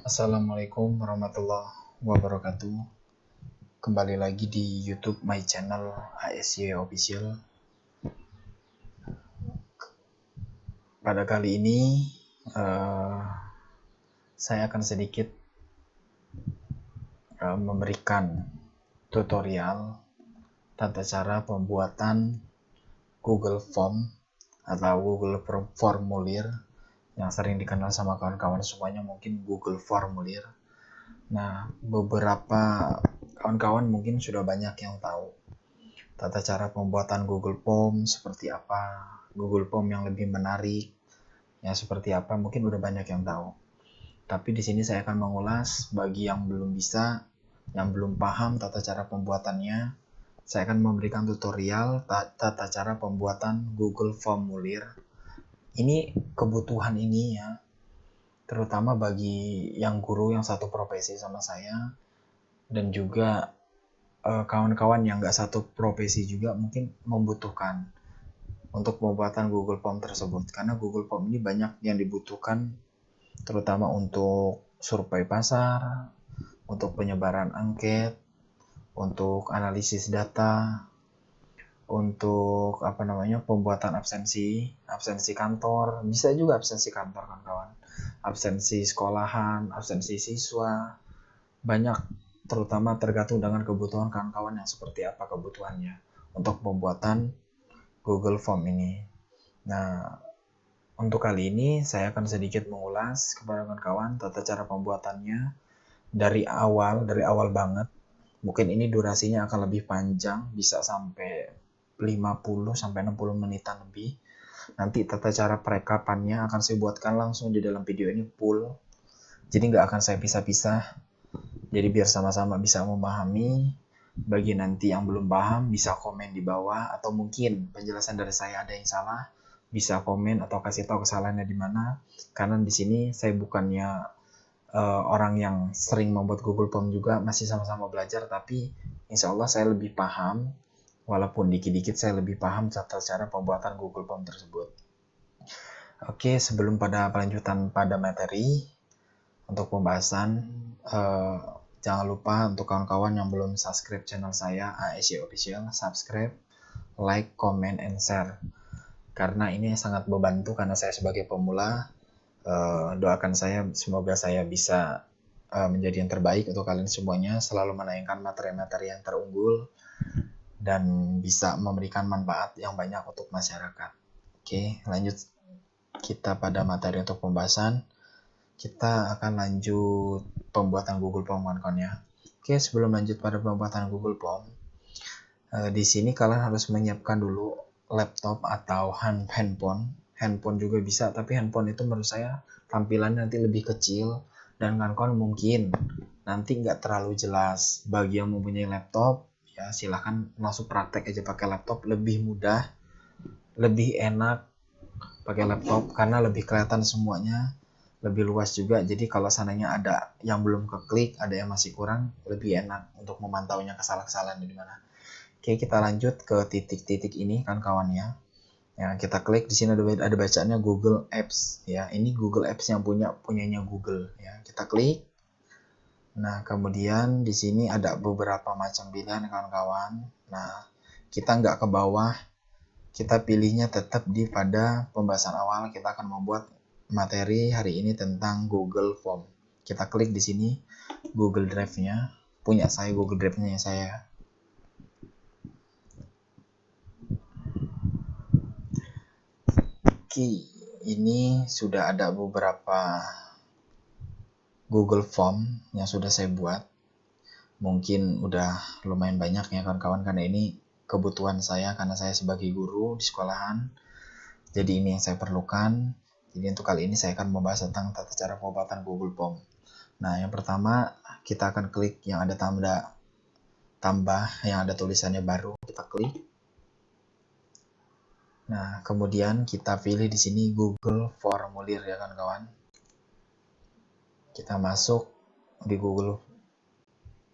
Assalamualaikum warahmatullahi wabarakatuh. Kembali lagi di YouTube my channel ASY Official. Pada kali ini saya akan sedikit memberikan tutorial tata cara pembuatan Google Form atau Google Formulir yang sering dikenal sama kawan-kawan semuanya mungkin Google Formulir. Nah, beberapa kawan-kawan mungkin sudah banyak yang tahu tata cara pembuatan Google Form seperti apa, Google Form yang lebih menarik, ya seperti apa, mungkin udah banyak yang tahu. Tapi di sini saya akan mengulas bagi yang belum bisa, yang belum paham tata cara pembuatannya. Saya akan memberikan tutorial tata cara pembuatan Google Formulir. Ini kebutuhan ini ya, terutama bagi yang guru yang satu profesi sama saya, dan juga kawan-kawan yang nggak satu profesi juga mungkin membutuhkan untuk pembuatan Google Form tersebut, karena Google Form ini banyak yang dibutuhkan terutama untuk survei pasar, untuk penyebaran angket, untuk analisis data, untuk pembuatan absensi kantor, bisa juga absensi kantor kawan-kawan, absensi sekolahan, absensi siswa, banyak, terutama tergantung dengan kebutuhan kawan-kawan yang seperti apa kebutuhannya untuk pembuatan Google Form ini. Nah, untuk kali ini saya akan sedikit mengulas kepada kawan-kawan tata cara pembuatannya dari awal banget. Mungkin ini durasinya akan lebih panjang, bisa sampai 50 sampai 60 menitan lebih. Nanti tata cara perekapannya akan saya buatkan langsung di dalam video ini full. Jadi nggak akan saya pisah-pisah. Jadi biar sama-sama bisa memahami. Bagi nanti yang belum paham bisa komen di bawah, atau mungkin penjelasan dari saya ada yang salah, bisa komen atau kasih tahu kesalahannya di mana. Karena di sini saya bukannya orang yang sering membuat Google Form juga, masih sama-sama belajar, tapi insya Allah saya lebih paham, walaupun dikit-dikit saya lebih paham tata cara pembuatan Google Form tersebut. Oke, sebelum pada pelanjutan pada materi untuk pembahasan, jangan lupa untuk kawan-kawan yang belum subscribe channel saya ASY Official, subscribe, like, comment, and share, karena ini sangat membantu karena saya sebagai pemula. Doakan saya, semoga saya bisa menjadi yang terbaik untuk kalian semuanya, selalu menayangkan materi-materi yang terunggul dan bisa memberikan manfaat yang banyak untuk masyarakat. Oke, lanjut kita pada materi untuk pembahasan. Kita akan lanjut pembuatan Google Form kawan-kawan ya. Oke, sebelum lanjut pada pembuatan Google Form, di sini kalian harus menyiapkan dulu laptop atau handphone. Handphone juga bisa, tapi handphone itu menurut saya tampilannya nanti lebih kecil dan kawan-kawan mungkin nanti nggak terlalu jelas. Bagi yang mempunyai laptop, ya silahkan langsung praktek aja pakai laptop, lebih mudah, lebih enak pakai laptop karena lebih kelihatan semuanya, lebih luas juga. Jadi kalau seandainya ada yang belum keklik, ada yang masih kurang, lebih enak untuk memantaunya kesalahan-kesalahan di mana. Oke, kita lanjut ke titik-titik ini kan kawan ya. Ya, kita klik di sini ada bacaannya Google Apps ya. Ini Google Apps yang punyanya Google ya. Kita klik. Nah, kemudian di sini ada beberapa macam pilihan kawan-kawan. Nah, kita nggak ke bawah. Kita pilihnya tetap di pada pembahasan awal. Kita akan membuat materi hari ini tentang Google Form. Kita klik di sini Google Drive-nya. Punya saya Google Drive-nya saya. Oke, ini sudah ada beberapa Google Form yang sudah saya buat. Mungkin udah lumayan banyak ya kawan-kawan, karena ini kebutuhan saya karena saya sebagai guru di sekolahan. Jadi ini yang saya perlukan. Jadi untuk kali ini saya akan membahas tentang tata cara pembuatan Google Form. Nah, yang pertama kita akan klik yang ada tambah yang ada tulisannya baru. Kita klik. Nah, kemudian kita pilih di sini Google Formulir ya kawan-kawan. Kita masuk di Google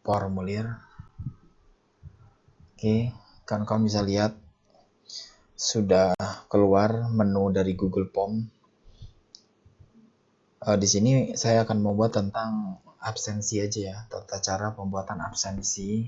Formulir. Oke, kawan-kawan bisa lihat sudah keluar menu dari Google Form. Di sini saya akan membuat tentang absensi aja ya, tata cara pembuatan absensi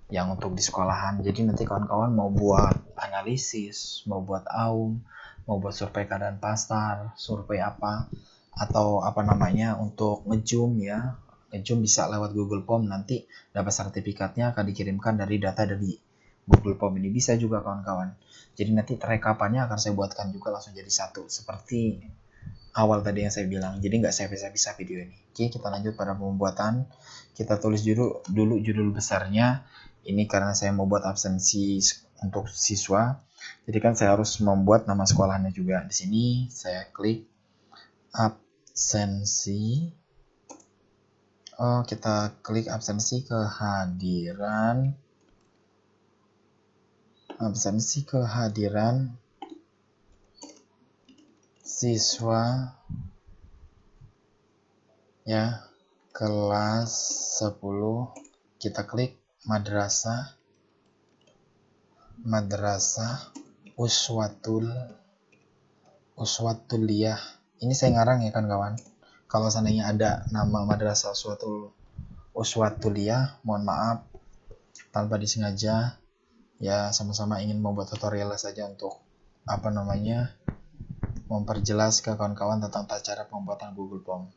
yang untuk di sekolahan. Jadi nanti kawan-kawan mau buat analisis, mau buat AUM, mau buat survei keadaan pasar, survei apa, atau apa namanya untuk ngezoom ya, ngezoom bisa lewat Google Form, nanti dapat sertifikatnya akan dikirimkan dari data dari Google Form ini. Bisa juga kawan-kawan. Jadi nanti rekapannya akan saya buatkan juga langsung jadi satu, seperti awal tadi yang saya bilang. Jadi nggak saya bisa video ini. Oke, kita lanjut pada pembuatan. Kita tulis dulu judul besarnya. Ini karena saya mau buat absensi untuk siswa. Jadi kan saya harus membuat nama sekolahnya juga. Di sini saya klik absensi. Kita klik absensi kehadiran. Absensi kehadiran siswa ya, kelas 10. Kita klik madrasah uswatuliyah. Ini saya ngarang ya kan kawan. Kalau seandainya ada nama madrasah uswatuliyah, mohon maaf tanpa disengaja ya, sama-sama ingin membuat tutorial saja untuk apa namanya memperjelas ke kawan-kawan tentang tata cara pembuatan Google Form.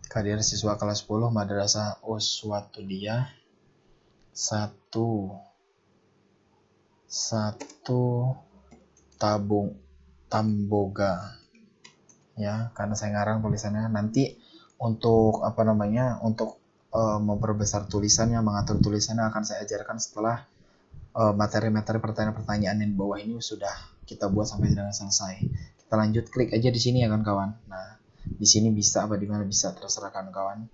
Kehadiran siswa kelas 10 madrasah uswatuliyah 1 Tamboga ya, karena saya ngarang tulisannya. Nanti untuk apa namanya untuk memperbesar tulisannya, mengatur tulisannya akan saya ajarkan setelah materi-materi pertanyaan-pertanyaan yang di bawah ini sudah kita buat sampai dengan selesai. Kita lanjut, klik aja di sini ya kawan-kawan. Nah, di sini bisa apa di mana bisa, terserah kawan-kawan.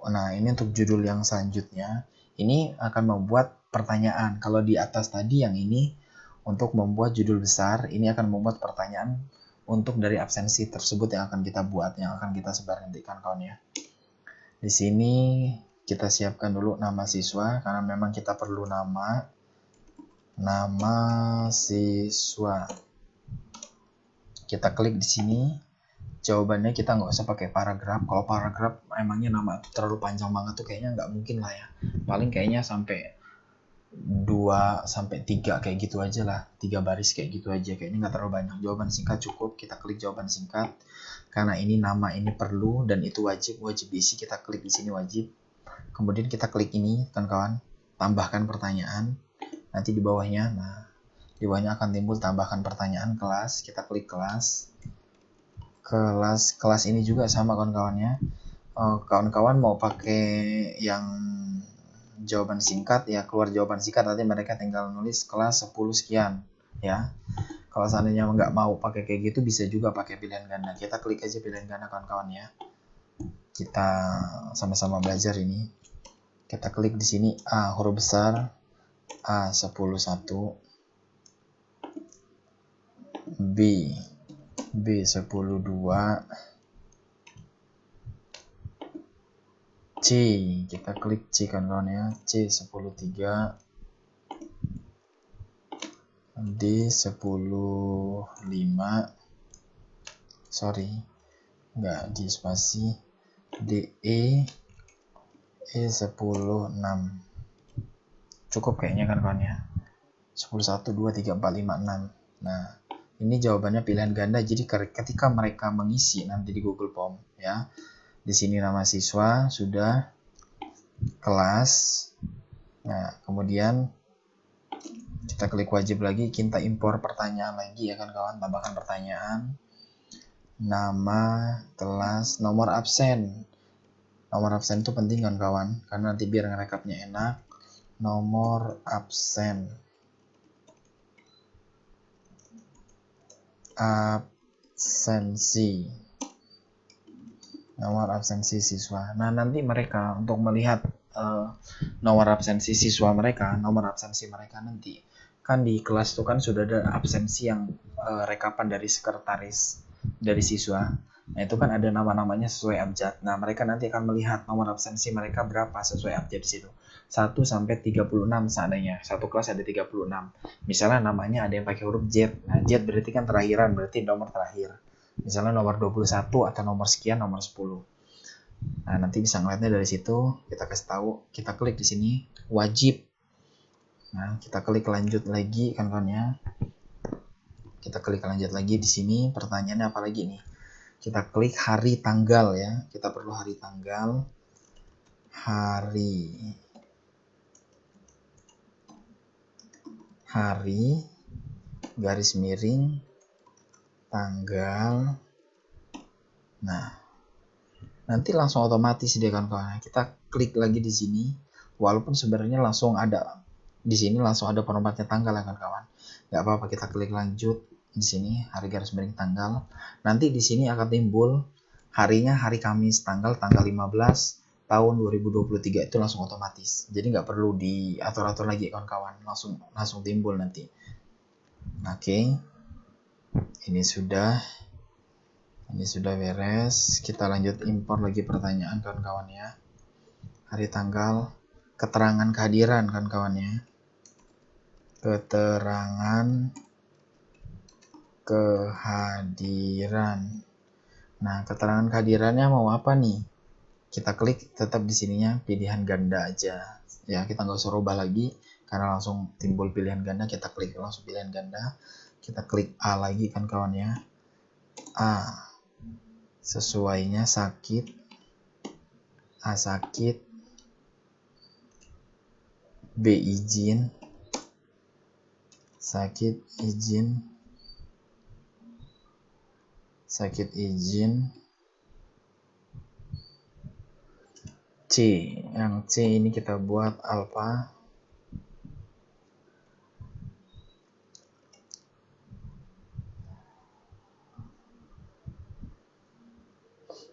Nah, ini untuk judul yang selanjutnya. Ini akan membuat pertanyaan. Kalau di atas tadi yang ini untuk membuat judul besar, ini akan membuat pertanyaan untuk dari absensi tersebut yang akan kita buat, yang akan kita sebar nanti kawan-kawan ya. Di sini kita siapkan dulu nama siswa karena memang kita perlu nama siswa. Kita klik di sini. Jawabannya kita nggak usah pakai paragraf. Kalau paragraf emangnya nama itu terlalu panjang banget tuh, kayaknya nggak mungkin lah ya. Paling kayaknya sampai 2 sampai 3 kayak gitu aja lah, 3 baris kayak gitu aja, kayaknya nggak terlalu banyak. Jawaban singkat cukup. Kita klik jawaban singkat karena ini nama ini perlu dan itu wajib diisi. Kita klik di sini wajib. Kemudian kita klik ini kawan-kawan, tambahkan pertanyaan. Nanti di bawahnya, di bawahnya akan timbul tambahkan pertanyaan kelas. Kita klik kelas ini juga sama kawan-kawannya. Kawan-kawan mau pakai yang jawaban singkat ya, keluar jawaban singkat, nanti mereka tinggal nulis kelas 10 sekian ya. Kalau seandainya nggak mau pakai kayak gitu, bisa juga pakai pilihan ganda. Kita klik aja pilihan ganda kawan-kawan ya. Kita sama-sama belajar ini. Kita klik di sini A huruf besar, A10 1, B10 2, C, kita klik C kawan-kawan ya, C10 3, D10 5, sorry nggak di spasi, E10 6. Cukup kayaknya kan kawan ya. 10 1 2 3 4 5 6. Nah, ini jawabannya pilihan ganda. Jadi ketika mereka mengisi nanti di Google Form ya. Di sini nama siswa sudah, kelas. Nah, kemudian kita klik wajib lagi, kita impor pertanyaan lagi ya kan kawan, tambahkan pertanyaan. Nama, kelas, nomor absen. Nomor absen itu penting kan kawan, karena nanti biar ngerekapnya enak. Nomor absen. Absensi. Nomor absensi siswa. Nah, nanti mereka untuk melihat nomor absensi siswa mereka, nomor absensi mereka nanti kan di kelas itu kan sudah ada absensi yang rekapan dari sekretaris dari siswa. Nah, itu kan ada nama-namanya sesuai abjad. Nah, mereka nanti akan melihat nomor absensi mereka berapa sesuai abjad di situ. 1 sampai 36 seandainya. Satu kelas ada 36. Misalnya namanya ada yang pakai huruf Z. Nah, Z berarti kan terakhiran, berarti nomor terakhir. misalnya nomor 21 atau nomor sekian, nomor 10. Nah, nanti bisa ngeliatnya dari situ, kita kasih tahu, kita klik di sini wajib. Nah, kita klik lanjut lagi kan ya. Kita klik lanjut lagi di sini, pertanyaannya apa lagi nih? Kita klik hari tanggal ya. Kita perlu hari tanggal. Hari garis miring tanggal. Nah, nanti langsung otomatis dia kawan-kawan. Kita klik lagi di sini, walaupun sebenarnya langsung ada di sini, langsung ada penomornya tanggal ya kawan-kawan. Nggak apa-apa, kita klik lanjut di sini hari garis miring tanggal. Nanti di sini akan timbul harinya hari Kamis, tanggal 15 tahun 2023, itu langsung otomatis. Jadi nggak perlu diatur-atur lagi kawan-kawan, langsung timbul nanti. Oke. Ini sudah beres. Kita lanjut impor lagi pertanyaan kawan-kawan ya. Hari tanggal, keterangan kehadiran kawan-kawan ya. Keterangan kehadiran. Nah, keterangan kehadirannya mau apa nih? Kita klik tetap di sininya pilihan ganda aja. Ya, kita nggak usah rubah lagi karena langsung timbul pilihan ganda. Kita klik langsung pilihan ganda. Kita klik A lagi kan kawan ya. A. Sesuainya sakit. A sakit. B izin. Sakit izin. Sakit izin. C. Yang C ini kita buat alfa.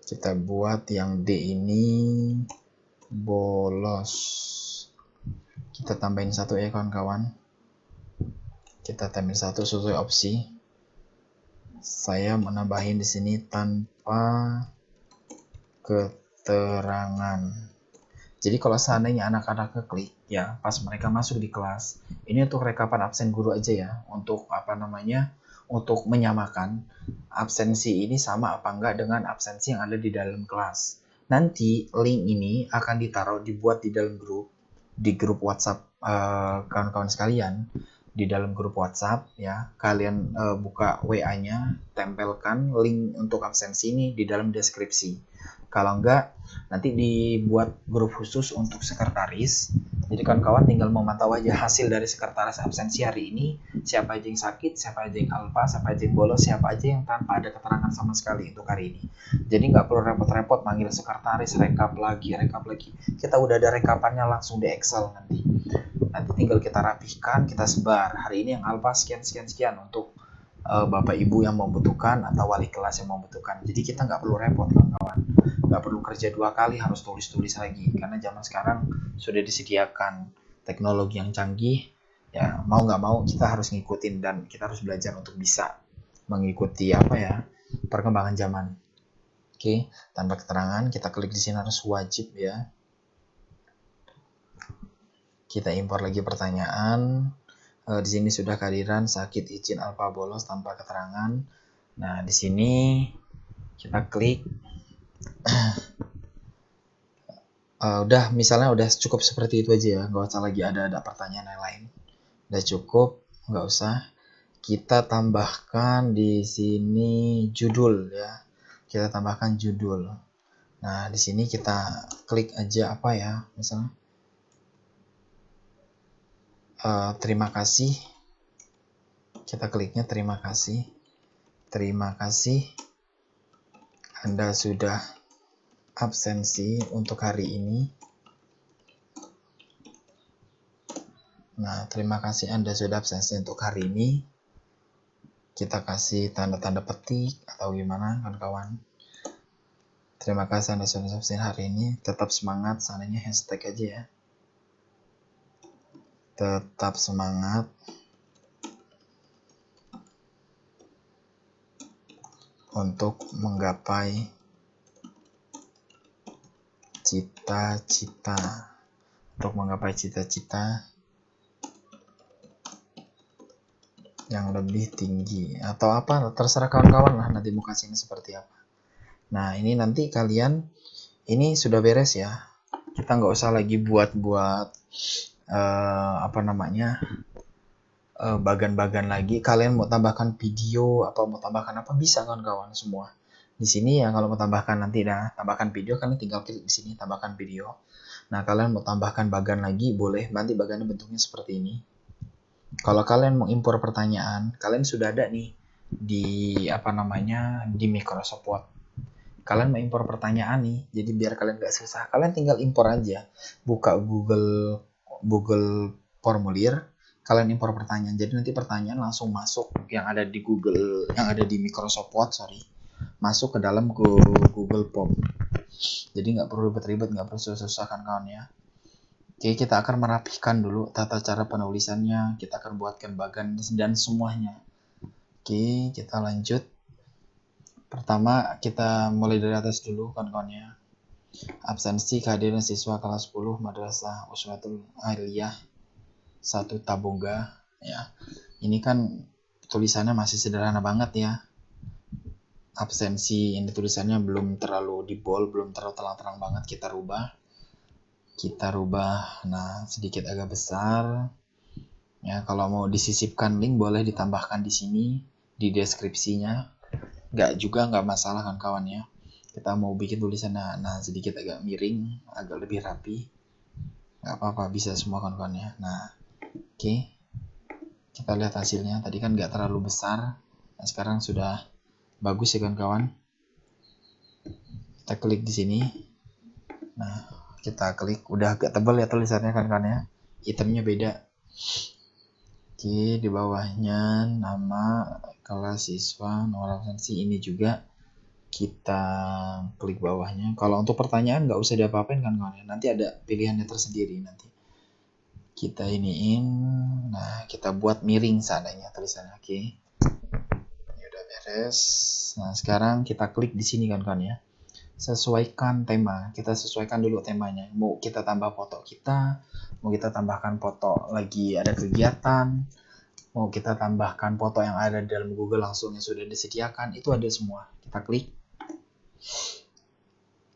Kita buat yang D ini bolos. Kita tambahin 1 ya kawan-kawan. Kita tambahin 1 sesuai opsi. Saya menambahin di sini tanpa keterangan. Jadi kalau seandainya anak-anak keklik ya pas mereka masuk di kelas, ini untuk rekapan absen guru aja ya, untuk untuk menyamakan absensi ini sama apa enggak dengan absensi yang ada di dalam kelas. Nanti link ini akan dibuat di dalam di grup WhatsApp kawan-kawan sekalian. Di dalam grup WhatsApp ya, kalian buka WA-nya, tempelkan link untuk absensi ini di dalam deskripsi. Kalau enggak, nanti dibuat grup khusus untuk sekretaris. Jadi kawan-kawan tinggal memantau aja hasil dari sekretaris absensi hari ini, siapa aja yang sakit, siapa aja yang alfa, siapa aja yang bolos, siapa aja yang tanpa ada keterangan sama sekali untuk hari ini. Jadi nggak perlu repot-repot manggil sekretaris, rekap lagi. Kita udah ada rekapannya langsung di Excel nanti. Nanti tinggal kita rapihkan, kita sebar. Hari ini yang alfa sekian untuk bapak ibu yang membutuhkan atau wali kelas yang membutuhkan. Jadi kita nggak perlu repot kawan-kawan, nggak perlu kerja 2 kali harus tulis lagi, karena zaman sekarang sudah disediakan teknologi yang canggih ya. Mau nggak mau kita harus ngikutin dan kita harus belajar untuk bisa mengikuti perkembangan zaman. Oke, tanpa keterangan kita klik di sini harus wajib ya. Kita impor lagi pertanyaan. Di sini sudah kehadiran sakit izin alfa bolos tanpa keterangan. Nah, di sini kita klik. Misalnya udah cukup seperti itu aja ya, nggak usah lagi ada pertanyaan yang lain. Udah cukup, nggak usah. Kita tambahkan di sini judul ya. Kita tambahkan judul. Nah, di sini kita klik aja apa ya, misalnya terima kasih. Kita kliknya terima kasih. Terima kasih Anda sudah absensi untuk hari ini. Nah, terima kasih Anda sudah absensi untuk hari ini. Kita kasih tanda-tanda petik atau gimana kawan-kawan. Terima kasih Anda sudah absensi hari ini. Tetap semangat, seandainya hashtag aja ya. Tetap semangat. Untuk menggapai cita-cita. Untuk menggapai cita-cita. yang lebih tinggi atau apa, terserah kawan-kawan lah nanti mau kasihnya seperti apa. Nah ini nanti kalian, ini sudah beres ya, kita nggak usah lagi buat apa namanya, bagan-bagan lagi. Kalian mau tambahkan video atau mau tambahkan apa bisa kawan-kawan semua di sini ya. Kalau mau tambahkan nanti tambahkan video, kalian tinggal klik di sini tambahkan video. Nah kalian mau tambahkan bagan lagi boleh, nanti bagannya bentuknya seperti ini. Kalau kalian mau impor pertanyaan, kalian sudah ada nih di apa namanya, di Microsoft Word. Kalian mau impor pertanyaan nih, jadi biar kalian gak susah, kalian tinggal impor aja, buka Google formulir, kalian impor pertanyaan. Jadi nanti pertanyaan langsung masuk yang ada di Google, yang ada di Microsoft Word, masuk ke dalam Google Form. Jadi nggak perlu ribet-ribet, nggak perlu susah-susah kan kawan ya. Oke, kita akan merapihkan dulu tata cara penulisannya, kita akan buatkan bagan dan semuanya. Oke, kita lanjut. Pertama, kita mulai dari atas dulu kawan-kawan ya. Absensi kehadiran siswa kelas 10 Madrasah Uswatul Aliyah 1 Tabungga ya. Ini kan tulisannya masih sederhana banget ya. Absensi ini tulisannya belum terlalu di bold, belum terlalu terang-terang banget. Kita rubah, nah sedikit agak besar ya. Kalau mau disisipkan link boleh ditambahkan di sini di deskripsinya, nggak masalah kan kawan ya. Kita mau bikin tulisannya nah sedikit agak miring, agak lebih rapi, nggak apa-apa, bisa semua kawan-kawan ya. Nah oke, kita lihat hasilnya. Tadi kan nggak terlalu besar, nah sekarang sudah bagus ya kawan-kawan. Kita klik di sini, nah kita klik, udah agak tebal ya tulisannya kan ya, itemnya beda. Oke, di bawahnya nama, kelas, siswa, nomor absensi, ini juga kita klik bawahnya. Kalau untuk pertanyaan nggak usah diapa-apain kan kawan ya, nanti ada pilihannya tersendiri nanti. Kita iniin, nah kita buat miring seadanya tulisannya. Oke, ini udah beres. Nah sekarang kita klik di sini kan kawan ya. Sesuaikan tema, kita sesuaikan dulu temanya. Mau kita tambah foto kita, mau kita tambahkan foto lagi ada kegiatan, mau kita tambahkan foto yang ada dalam Google langsung yang sudah disediakan, itu ada semua. Kita klik,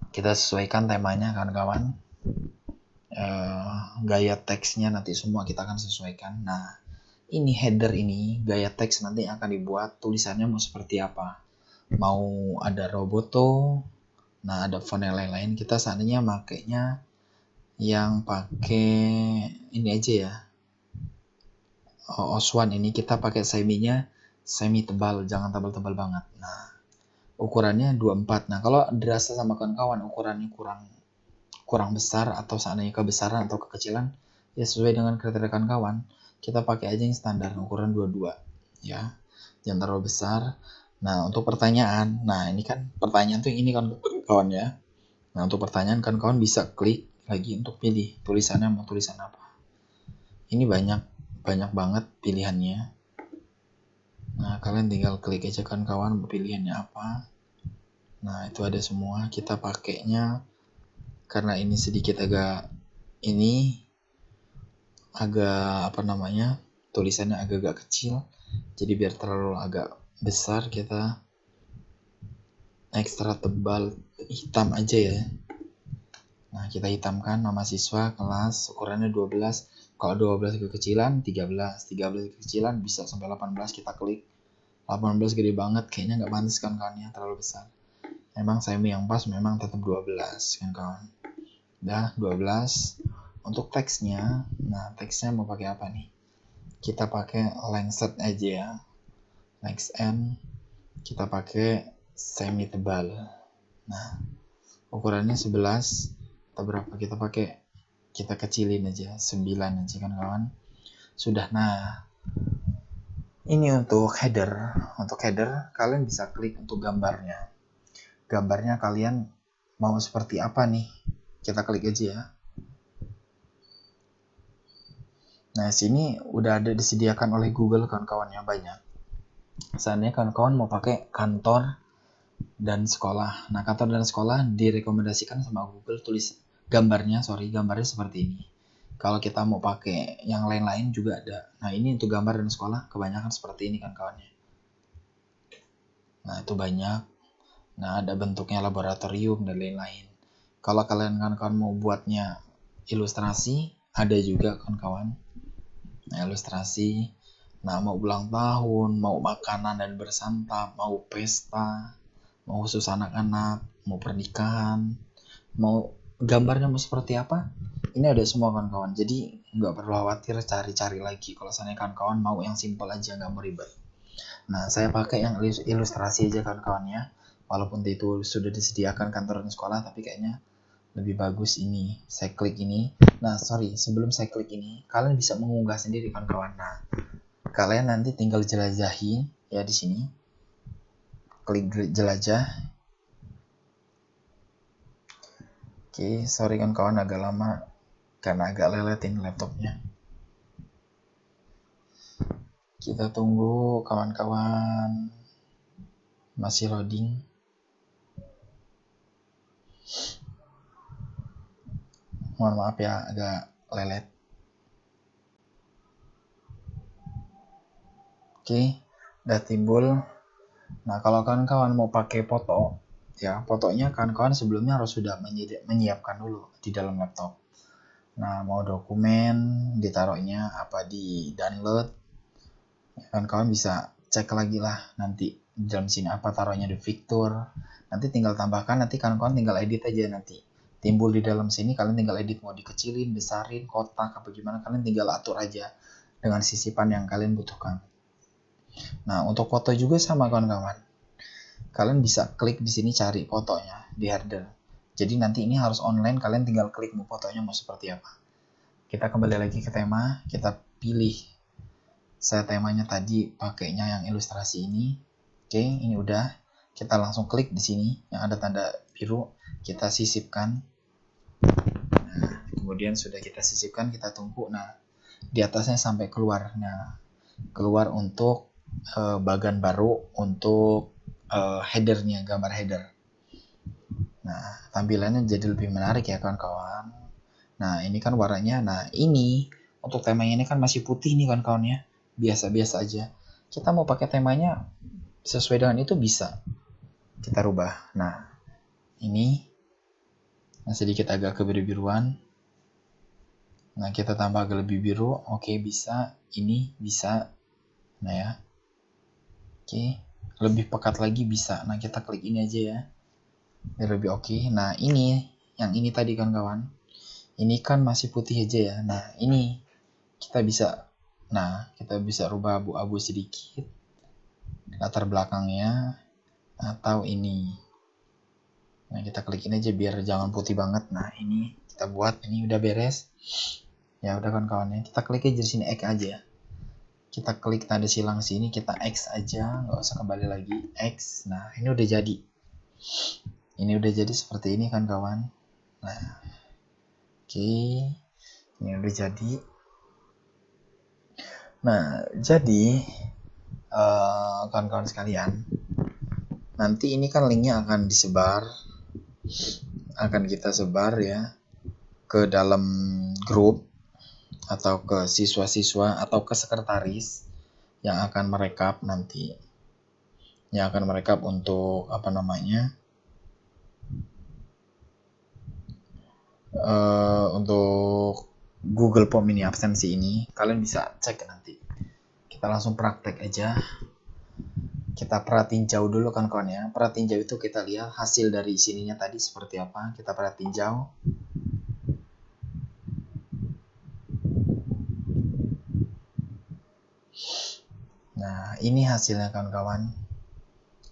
kita sesuaikan temanya kawan-kawan. Gaya teksnya nanti semua kita akan sesuaikan. Nah ini header, ini gaya teks nanti akan dibuat tulisannya mau seperti apa, mau ada roboto. Nah ada font yang lain-lain, kita seandainya makainya yang pakai ini aja ya, OS1 ini kita pakai semi-nya semi tebal, jangan tebal-tebal banget. Nah ukurannya 24. Nah kalau dirasa sama kawan-kawan ukurannya kurang besar atau seandainya kebesaran atau kekecilan ya sesuai dengan kriteria kawan-kawan, kita pakai aja yang standar ukuran 22 ya, jangan terlalu besar. Nah untuk pertanyaan, nah ini kan pertanyaan tuh ini kan kawan ya. Nah untuk pertanyaan kan kawan bisa klik lagi untuk pilih tulisannya mau tulisan apa. Ini banyak banget pilihannya. Nah kalian tinggal klik aja kan kawan pilihannya apa. Nah itu ada semua. Kita pakainya karena ini sedikit agak apa namanya, tulisannya agak kecil, jadi biar terlalu agak besar kita ekstra tebal hitam aja ya. Nah kita hitamkan nama siswa, kelas, ukurannya 12. Kalau 12 kekecilan 13 kekecilan bisa sampai 18. Kita klik 18 gede banget, kayaknya nggak pantas kan kawan ya, terlalu besar. Emang semi yang pas memang tetap 12 kan kawan. Udah 12. Untuk teksnya, nah teksnya mau pakai apa nih? Kita pakai length aja ya, length n kita pakai semi tebal. Nah ukurannya 11 atau berapa, kita kecilin aja 9 aja kan kawan. Sudah. Nah ini untuk header kalian bisa klik untuk gambarnya kalian mau seperti apa nih, kita klik aja ya. Nah sini udah ada disediakan oleh Google kawan-kawan yang banyak. Seandainya kawan-kawan mau pakai kantor dan sekolah, nah kantor dan sekolah direkomendasikan sama Google gambarnya seperti ini. Kalau kita mau pakai yang lain-lain juga ada. Nah, ini untuk gambar dan sekolah kebanyakan seperti ini kan kawannya. Nah, itu banyak. Nah, ada bentuknya laboratorium dan lain-lain. Kalau kalian kawan-kawan mau buatnya ilustrasi, ada juga kawan-kawan. Nah, ilustrasi. Nah, mau ulang tahun, mau makanan dan bersantap, mau pesta, mau khusus anak-anak, mau pernikahan, mau gambarnya mau seperti apa, ini ada semua kawan-kawan. Jadi nggak perlu khawatir cari-cari lagi. Kalau misalnya kawan-kawan mau yang simple aja, nggak mau ribet. Nah, saya pakai yang ilustrasi aja kawan-kawan ya. Walaupun itu sudah disediakan kantor dan sekolah, tapi kayaknya lebih bagus ini. Saya klik ini. Nah, sorry, sebelum saya klik ini, kalian bisa mengunggah sendiri kawan-kawan. Nah, kalian nanti tinggal jelajahi ya di sini. Klik jelajah. Oke, sorry kawan-kawan agak lama karena agak leletin laptopnya. Kita tunggu kawan-kawan, masih loading. Mohon maaf ya agak lelet. Oke, udah timbul. Nah, kalau kawan-kawan mau pakai foto, ya fotonya kawan-kawan sebelumnya harus sudah menyiapkan dulu di dalam laptop. Nah, mau dokumen ditaruhnya apa di download, kawan-kawan bisa cek lagi lah nanti di dalam sini apa taruhnya di Victor. Nanti tinggal tambahkan, nanti kawan-kawan tinggal edit aja nanti. Timbul di dalam sini, kalian tinggal edit mau dikecilin, besarin, kotak, apa gimana, kalian tinggal atur aja dengan sisipan yang kalian butuhkan. Nah, untuk foto juga sama kawan-kawan. Kalian bisa klik di sini cari fotonya di header. Jadi nanti ini harus online, kalian tinggal klik mau fotonya mau seperti apa. Kita kembali lagi ke tema, kita pilih. Saya temanya tadi pakainya yang ilustrasi ini. Oke, ini udah. Kita langsung klik di sini yang ada tanda biru, kita sisipkan. Nah, kemudian sudah kita sisipkan, kita tunggu. Nah, di atasnya sampai keluar. Nah, keluar untuk bagian baru untuk headernya, gambar header. Nah, tampilannya jadi lebih menarik ya kawan-kawan. Nah, ini kan warnanya. Nah, ini untuk temanya ini kan masih putih nih kawan-kawan ya. Biasa-biasa aja. Kita mau pakai temanya sesuai dengan itu bisa. Kita rubah. Nah, ini sedikit agak kebiru-biruan. Nah, kita tambah agak lebih biru. Oke, bisa. Ini bisa. Nah ya. Oke. Lebih pekat lagi bisa. Nah, kita klik ini aja ya. Biar lebih oke. Nah, ini. Yang ini tadi kawan-kawan. Ini kan masih putih aja ya. Nah, ini. Kita bisa. Nah, kita bisa rubah abu-abu sedikit. Latar belakangnya. Atau ini. Nah, kita klik ini aja biar jangan putih banget. Nah, ini kita buat. Ini udah beres. Ya udah kawan-kawan ya. Kita klik aja di sini X aja. Kita klik tanda silang sini, kita X aja, nggak usah kembali lagi. X. Nah, ini udah jadi. Ini udah jadi seperti ini kan kawan. Nah, oke. Ini udah jadi. Nah, jadi kawan-kawan sekalian, nanti ini kan linknya akan disebar, akan kita sebar ya ke dalam grup atau ke siswa-siswa atau ke sekretaris yang akan merekap nanti, yang akan merekap untuk apa namanya, untuk Google Form ini absensi ini. Kalian bisa cek nanti. Kita langsung praktek aja. Kita perhatiin jauh dulu kan kawan ya. Perhatiin jauh itu kita lihat hasil dari sininya tadi seperti apa. Kita perhatiin jauh. Nah, ini hasilnya kawan-kawan.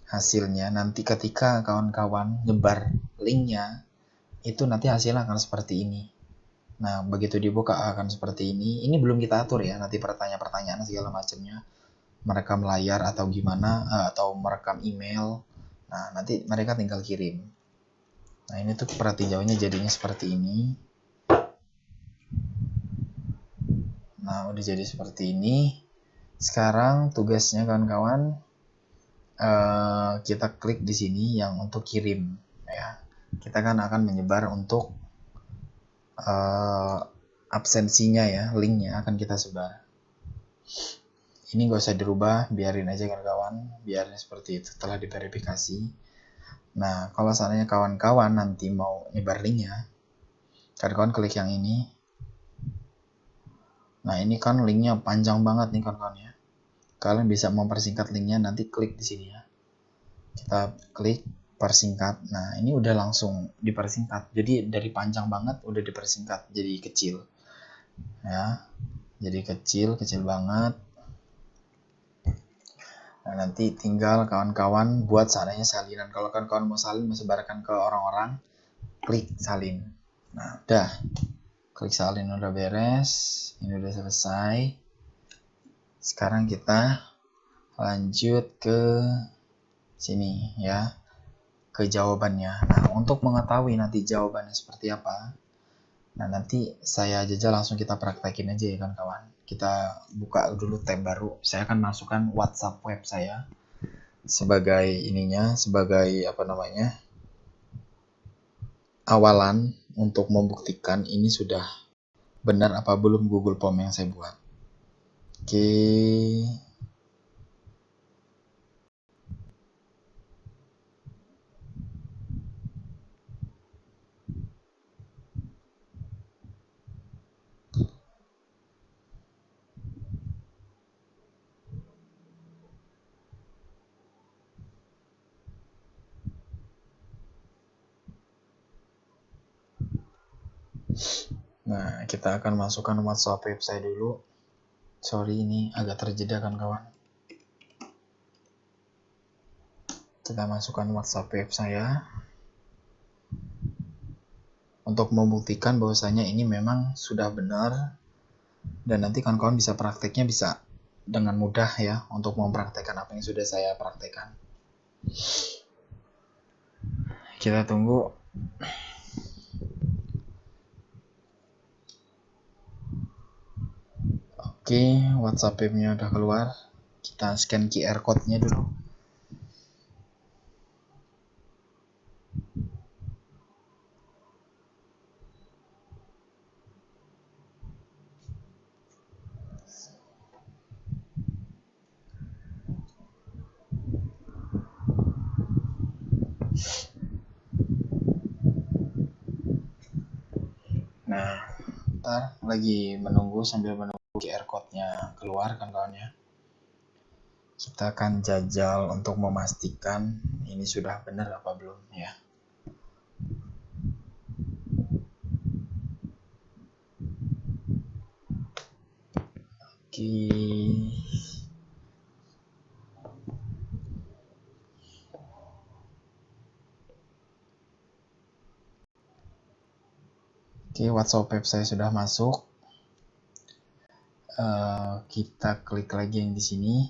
Hasilnya nanti ketika kawan-kawan nyebar linknya, itu nanti hasilnya akan seperti ini. Nah, begitu dibuka akan seperti ini. Ini belum kita atur ya, nanti pertanyaan-pertanyaan segala macamnya. Merekam layar atau gimana, atau merekam email. Nah, nanti mereka tinggal kirim. Nah, ini tuh perhati jauhnya jadinya seperti ini. Nah, udah jadi seperti ini. Sekarang tugasnya kawan-kawan, kita klik di sini yang untuk kirim ya. Kita kan akan menyebar untuk absensinya ya, linknya akan kita sebar. Ini nggak usah dirubah, biarin aja kawan-kawan, biarin seperti itu telah diverifikasi. Nah, kalau seandainya kawan-kawan nanti mau nyebar linknya, kawan-kawan klik yang ini. Nah, ini kan linknya panjang banget nih kawan-kawan ya. Kalian bisa mempersingkat linknya, nanti klik di sini ya. Kita klik persingkat. Nah, ini udah langsung dipersingkat. Jadi dari panjang banget udah dipersingkat jadi kecil. Ya. Jadi kecil banget. Nah, nanti tinggal kawan-kawan buat seandainya salinan. Kalau kawan-kawan mau salin, mau sebarkan ke orang-orang, klik salin. Nah, udah. Klik salin udah beres. Ini udah selesai. Sekarang kita lanjut ke sini ya. Ke jawabannya. Nah, untuk mengetahui nanti jawabannya seperti apa, nah nanti saya aja langsung kita praktekin aja ya kawan-kawan. Kita buka dulu tab baru. Saya akan masukkan WhatsApp web saya sebagai ininya, sebagai apa namanya, awalan untuk membuktikan ini sudah benar apa belum Google Form yang saya buat. Oke. Nah, kita akan masukkan WhatsApp web saya dulu. Sorry, ini agak terjeda kan kawan. Kita masukkan WhatsApp web saya untuk membuktikan bahwasanya ini memang sudah benar, dan nanti kawan-kawan bisa prakteknya bisa dengan mudah ya untuk mempraktekkan apa yang sudah saya praktekkan. Kita tunggu. Oke, WhatsApp webnya udah keluar. Kita scan QR code-nya dulu. Nah, ntar lagi menunggu sambil menunggu QR code-nya keluar kan kawan ya. Kita akan jajal untuk memastikan ini sudah benar apa belum ya. Oke. Oke, WhatsApp web saya sudah masuk. Kita klik lagi yang di sini.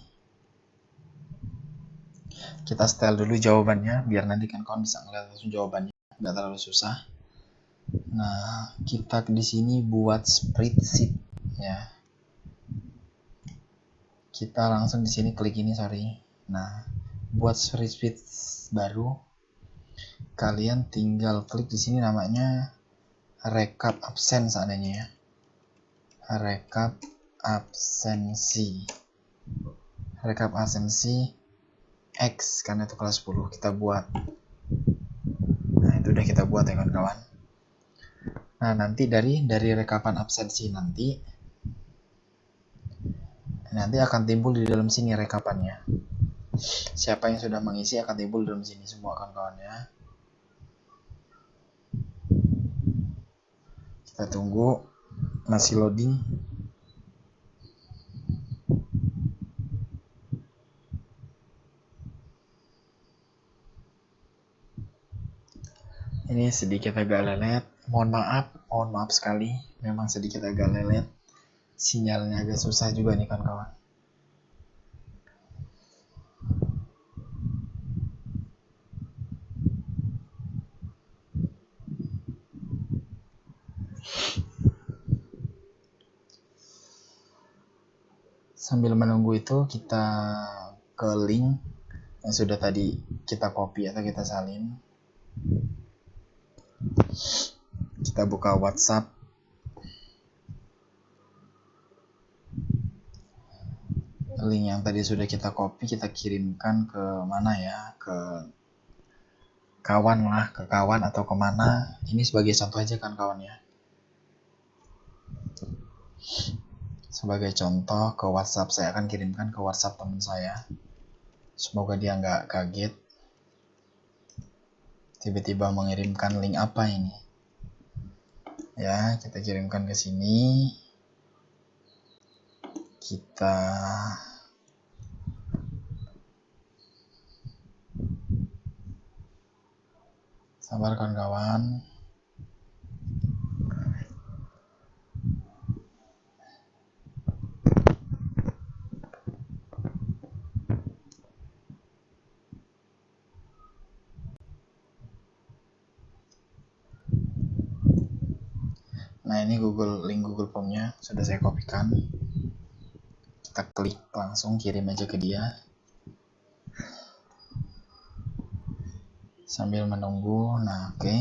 Kita setel dulu jawabannya biar nanti kan kawan bisa ngeliat langsung jawabannya, nggak terlalu susah. Nah, kita di sini buat spreadsheet ya. Kita langsung di sini klik ini, sorry. Nah, buat spreadsheet baru, kalian tinggal klik di sini namanya rekap absen seandainya ya. Rekap absensi. Rekap absensi X karena itu kelas 10 kita buat. Nah, itu udah kita buat ya kawan-kawan. Nah, nanti dari rekapan absensi nanti akan timbul di dalam sini rekapannya. Siapa yang sudah mengisi akan timbul di dalam sini semua kawan-kawan ya. Kita tunggu, masih loading. Ini sedikit agak lelet, mohon maaf sekali, memang sedikit agak lelet. Sinyalnya agak susah juga nih kawan-kawan. Sambil menunggu itu kita ke link yang sudah tadi kita copy atau kita salin. Kita buka WhatsApp. link yang tadi sudah kita copy, kita kirimkan ke mana ya, ke kawan lah, ke kawan atau kemana. Ini sebagai contoh aja kan kawan ya, sebagai contoh ke WhatsApp. Saya akan kirimkan ke WhatsApp teman saya, semoga dia nggak kaget tiba-tiba mengirimkan link apa ini ya. Kita kirimkan ke sini, kita sabar kawan-kawan. Nah, ini link Google Form-nya sudah saya kopikan. Kita klik langsung kirim aja ke dia. Sambil menunggu. Nah, oke.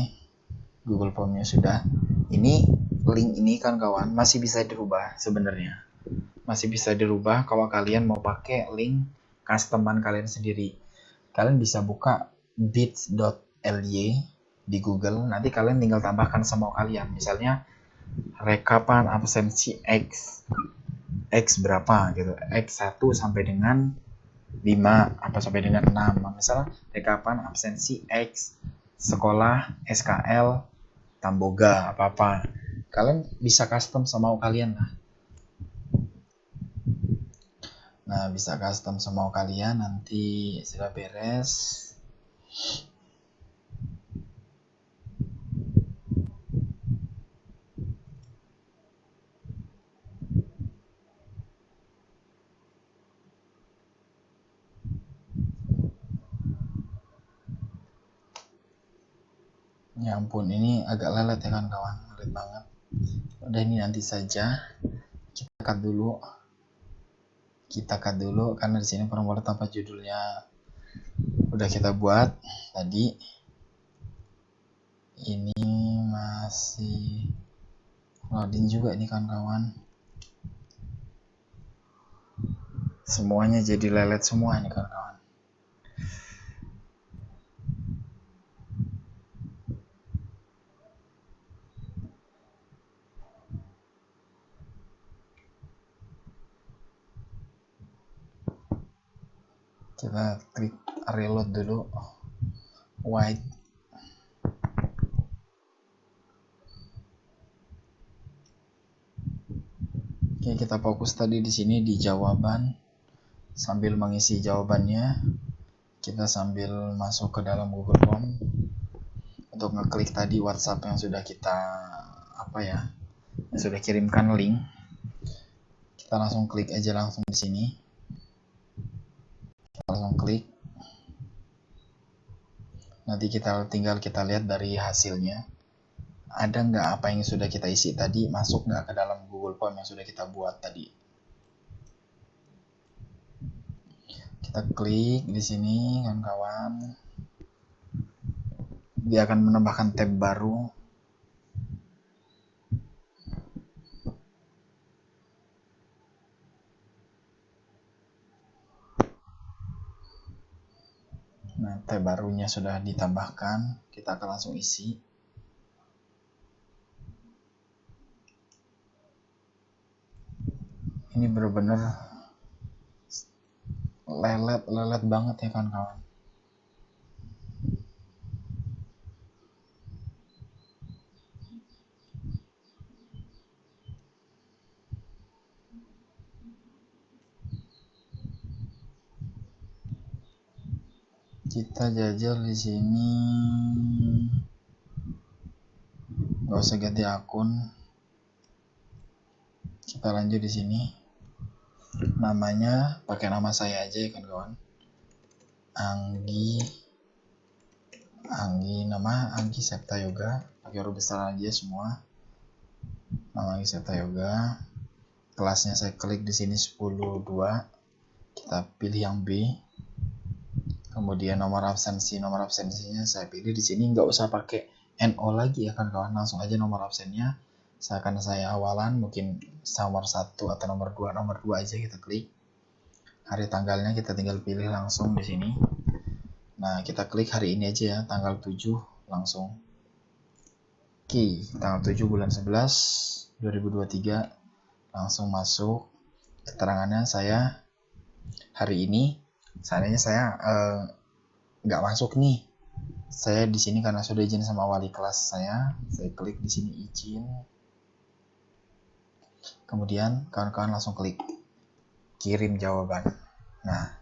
Google Form-nya sudah. Ini link ini kan kawan masih bisa dirubah sebenarnya. Masih bisa dirubah kalau kalian mau pakai link customan kalian sendiri. Kalian bisa buka bits.ly di Google. Nanti kalian tinggal tambahkan semua kalian. Misalnya rekapan absensi X berapa gitu, X1 sampai dengan 5 apa sampai dengan 6. Misalnya rekapan absensi X sekolah SKL Tamboga apa-apa, kalian bisa custom semau kalian lah. Nah, bisa custom semau kalian. Nanti sudah beres, ya ampun ini agak lelet ya kan kawan, lelet banget. Udah, ini nanti saja, kita cut dulu karena di sini formulir tanpa judulnya udah kita buat tadi. Ini masih loading juga ini kawan-kawan, semuanya jadi lelet semua ini kawan-kawan. Kita klik reload dulu, white. Oke, kita fokus tadi di sini di jawaban. Sambil mengisi jawabannya, kita sambil masuk ke dalam Google Form untuk ngeklik tadi WhatsApp yang sudah kita yang sudah kirimkan link. Kita langsung klik aja langsung di sini. Kita langsung klik. Nanti tinggal kita lihat dari hasilnya. Ada nggak apa yang sudah kita isi tadi masuk nggak ke dalam Google Form yang sudah kita buat tadi. Kita klik di sini kawan-kawan. Dia akan menambahkan tab baru. Nah, tab barunya sudah ditambahkan. Kita akan langsung isi. Ini benar-benar lelet banget ya kan kawan. Kita jajal di sini, nggak usah ganti akun. Kita lanjut di sini. Namanya pakai nama saya aja ya kan kawan. Anggi, nama Anggi Septa Yoga, pakai huruf besar aja semua. Nama Anggi Septa Yoga. Kelasnya saya klik di sini 10.2. Kita pilih yang B. Kemudian nomor absensinya saya pilih di sini, nggak usah pakai NO lagi ya kan kawan, langsung aja nomor absennya. Saya awalan mungkin nomor 1 atau nomor 2 aja kita klik. Hari tanggalnya kita tinggal pilih langsung di sini. Nah, kita klik hari ini aja ya, tanggal 7 langsung. Oke, tanggal 7 bulan 11 2023 langsung masuk. Keterangannya saya hari ini, seandainya saya nggak masuk nih. Saya di sini karena sudah izin sama wali kelas saya klik di sini izin. Kemudian kawan-kawan langsung klik kirim jawaban. Nah,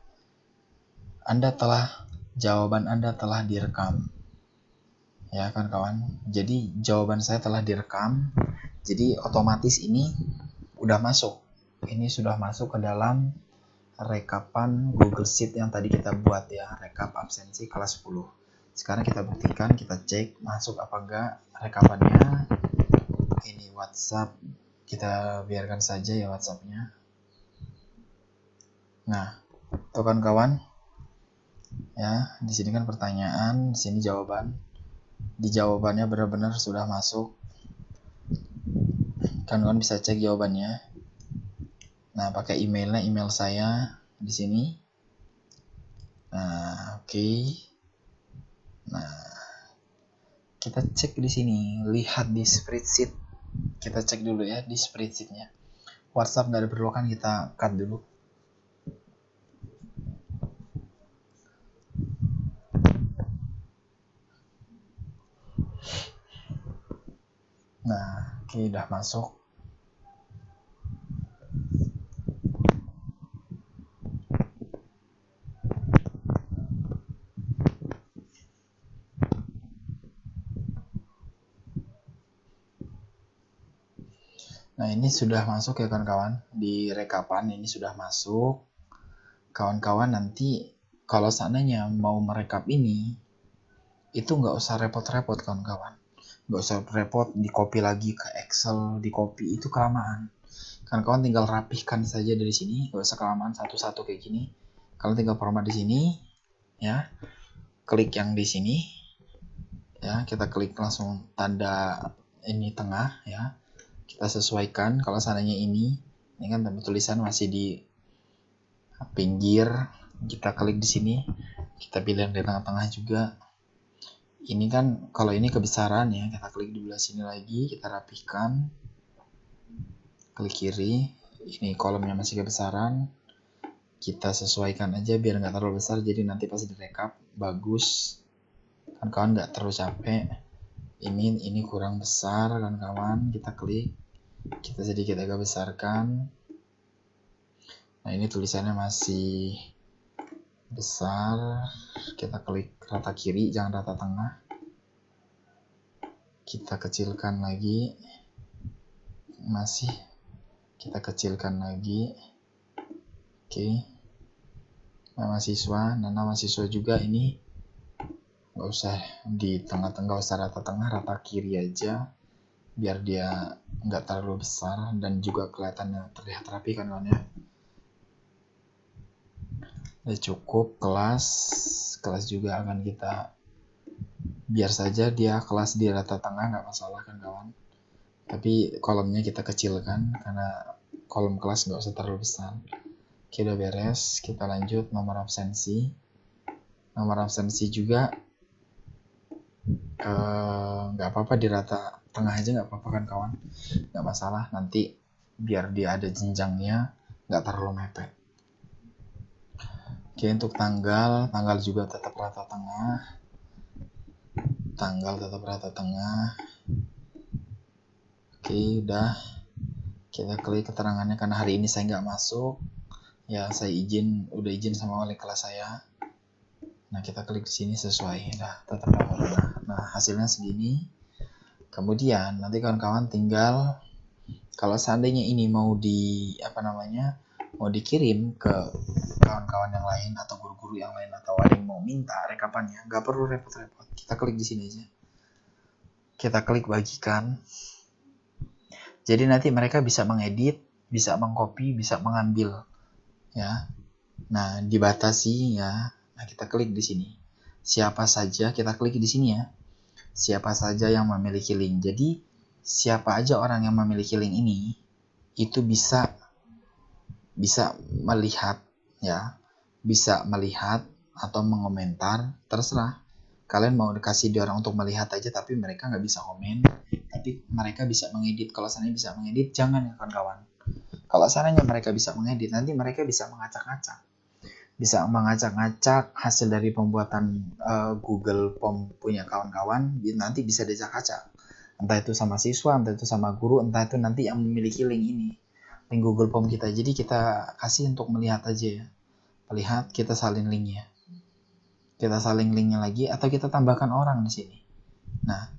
jawaban Anda telah direkam. Ya kawan-kawan. Jadi jawaban saya telah direkam. Jadi otomatis ini udah masuk. Ini sudah masuk ke dalam rekapan Google Sheet yang tadi kita buat ya, rekap absensi kelas 10. Sekarang kita buktikan, kita cek masuk apa enggak rekapannya. Ini WhatsApp, kita biarkan saja ya WhatsAppnya. Nah, tuh kawan-kawan, ya di sini kan pertanyaan, di sini jawaban. Di jawabannya benar-benar sudah masuk. Kawan-kawan bisa cek jawabannya. Nah, pakai emailnya, email saya di sini. Nah, oke. Nah, kita cek di sini, lihat di spreadsheet. Kita cek dulu ya di spreadsheetnya. WhatsApp nggak diperlukan, kita cut dulu. Nah, oke, udah masuk. Nah, ini sudah masuk ya kawan-kawan. Di rekapan ini sudah masuk. Kawan-kawan nanti kalau seandainya mau merekap ini, itu nggak usah repot-repot kawan-kawan. Nggak usah repot di copy lagi ke Excel, di copy itu kelamaan. Kawan-kawan tinggal rapihkan saja dari sini, nggak usah kelamaan satu-satu kayak gini. Kalian tinggal format di sini, ya. Klik yang di sini, ya. Kita klik langsung tanda ini tengah, ya. Kita sesuaikan. Kalau seandainya ini kan tulisan masih di pinggir, kita klik di sini. Kita pilih yang di tengah-tengah juga. Ini kan kalau ini kebesaran ya, kita klik di belah sini lagi, kita rapihkan. Klik kiri, ini kolomnya masih kebesaran. Kita sesuaikan aja biar nggak terlalu besar, jadi nanti pas direkap bagus. Kan kawan nggak terlalu capek. Ini kurang besar kan kawan, kita klik. Kita sedikit agak besarkan. Nah, ini tulisannya masih besar. Kita klik rata kiri, jangan rata tengah. Kita kecilkan lagi. Masih kita kecilkan lagi. Oke. Nama siswa juga ini nggak usah di tengah-tengah, nggak usah rata tengah, rata kiri aja biar dia nggak terlalu besar dan juga kelihatannya terlihat rapi kan kawan ya. Udah cukup. Kelas juga akan kita biar saja dia kelas di rata tengah, nggak masalah kan kawan, tapi kolomnya kita kecilkan karena kolom kelas nggak usah terlalu besar. Oke, udah beres. Kita lanjut nomor absensi. Nomor absensi juga nggak apa-apa di rata tengah aja, nggak apa-apa kan kawan, nggak masalah, nanti biar dia ada jenjangnya, nggak terlalu mepet. Oke, untuk tanggal juga tetap rata tengah. Oke, udah. Kita klik keterangannya karena hari ini saya nggak masuk. Ya, saya udah izin sama wali kelas saya. Nah, kita klik di sini sesuai. Nah, tetap rata. Nah, hasilnya segini. Kemudian nanti kawan-kawan tinggal kalau seandainya ini mau dikirim ke kawan-kawan yang lain atau guru-guru yang lain atau ada yang mau minta rekapannya, nggak perlu repot-repot. Kita klik di sini aja. Kita klik bagikan. Jadi nanti mereka bisa mengedit, bisa mengcopy, bisa mengambil. Ya. Nah, dibatasi ya. Nah, kita klik di sini. Siapa saja, kita klik di sini ya. Siapa saja yang memiliki link. Jadi, siapa aja orang yang memiliki link ini itu bisa melihat ya, bisa melihat atau mengomentar, terserah. Kalian mau dikasih di orang untuk melihat aja, tapi mereka nggak bisa komen, tapi mereka bisa mengedit. Kalau seandainya bisa mengedit, jangan ya kawan-kawan. Kalau seandainya mereka bisa mengedit, nanti mereka bisa mengacak-ngacak. Bisa mengacak-ngacak hasil dari pembuatan Google Form punya kawan-kawan, nanti bisa diacak-acak. Entah itu sama siswa, entah itu sama guru, entah itu nanti yang memiliki link ini, link Google Form kita. Jadi kita kasih untuk melihat aja ya. Melihat, kita salin linknya. Kita salin linknya lagi, atau kita tambahkan orang di sini. Nah,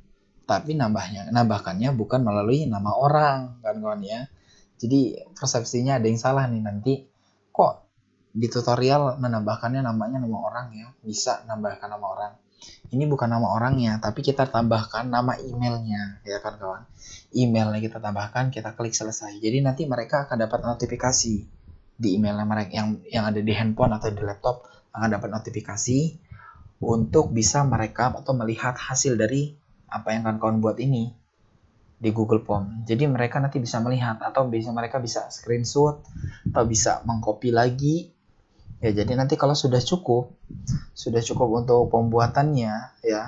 tapi nambahkannya bukan melalui nama orang, kan kawan ya. Jadi persepsinya ada yang salah nih, nanti kok di tutorial menambahkannya namanya nama orang ya, bisa nambahkan nama orang. Ini bukan nama orangnya, tapi kita tambahkan nama emailnya, ya kan kawan. Emailnya kita tambahkan, kita klik selesai. Jadi nanti mereka akan dapat notifikasi di emailnya mereka yang ada di handphone atau di laptop, akan dapat notifikasi untuk bisa merekam atau melihat hasil dari apa yang kawan-kawan buat ini di Google Form. Jadi mereka nanti bisa melihat, atau mereka bisa screenshot atau bisa mengcopy lagi. Ya, jadi nanti kalau sudah cukup untuk pembuatannya ya,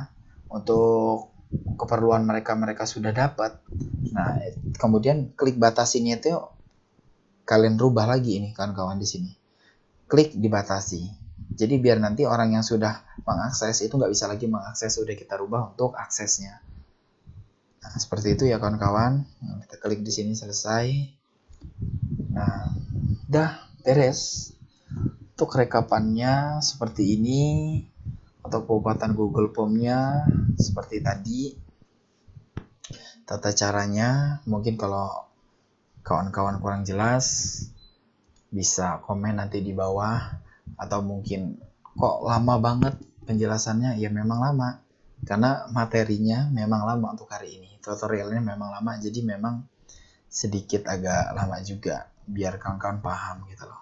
untuk keperluan mereka sudah dapat. Nah, kemudian klik batasinya itu kalian rubah lagi ini kawan-kawan di sini. Klik dibatasi. Jadi biar nanti orang yang sudah mengakses itu nggak bisa lagi mengakses, sudah kita rubah untuk aksesnya. Nah, seperti itu ya kawan-kawan. Nah, kita klik di sini selesai. Nah, udah beres. Untuk rekapannya seperti ini. Untuk pembuatan Google Form-nya seperti tadi. Tata caranya, mungkin kalau kawan-kawan kurang jelas, bisa komen nanti di bawah. Atau mungkin kok lama banget penjelasannya, ya memang lama. Karena materinya memang lama untuk hari ini. Tutorialnya memang lama, jadi memang sedikit agak lama juga biar kawan-kawan paham gitu loh.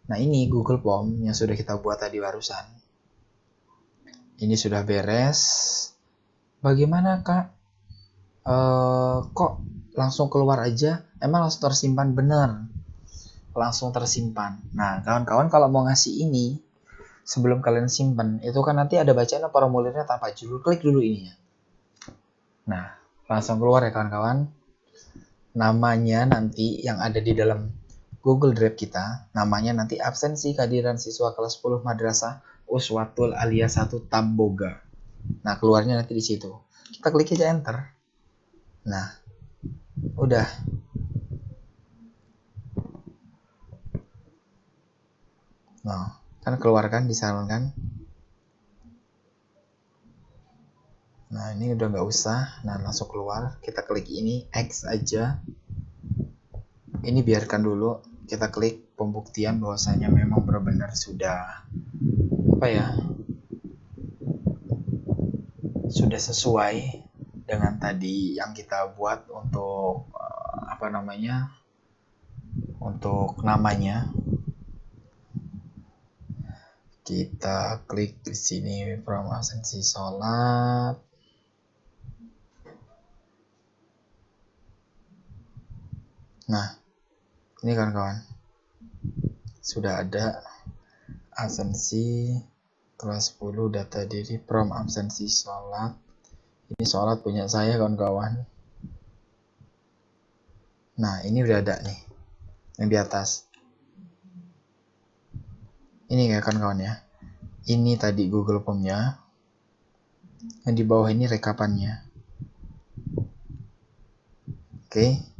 Nah, ini Google Form yang sudah kita buat tadi barusan. Ini sudah beres. Bagaimana kak? Kok langsung keluar aja? Emang langsung tersimpan? Bener, langsung tersimpan. Nah, kawan-kawan kalau mau ngasih ini, sebelum kalian simpan, itu kan nanti ada bacaan formulirnya tanpa judul. Klik dulu ininya. Nah, langsung keluar ya kawan-kawan. Namanya nanti yang ada di dalam Google Drive kita, namanya nanti absensi kehadiran siswa kelas 10 Madrasah Uswatul Aliyah 1 Tamboga. Nah, keluarnya nanti di situ. Kita klik aja enter. Nah, udah. Nah, kan keluarkan, disalurkan. Nah, ini udah nggak usah. Nah, langsung keluar. Kita klik ini, X aja. Ini biarkan dulu. Kita klik pembuktian bahwasanya memang benar-benar sudah sudah sesuai dengan tadi yang kita buat untuk untuk namanya. Kita klik di sini from absensi sholat. Nah, ini kawan-kawan, sudah ada absensi kelas 10 data diri from absensi sholat. Ini sholat punya saya kawan-kawan. Nah, ini udah ada nih yang di atas. Ini ya kawan-kawan ya. Ini tadi Google Form-nya. Yang di bawah ini rekapannya. Oke.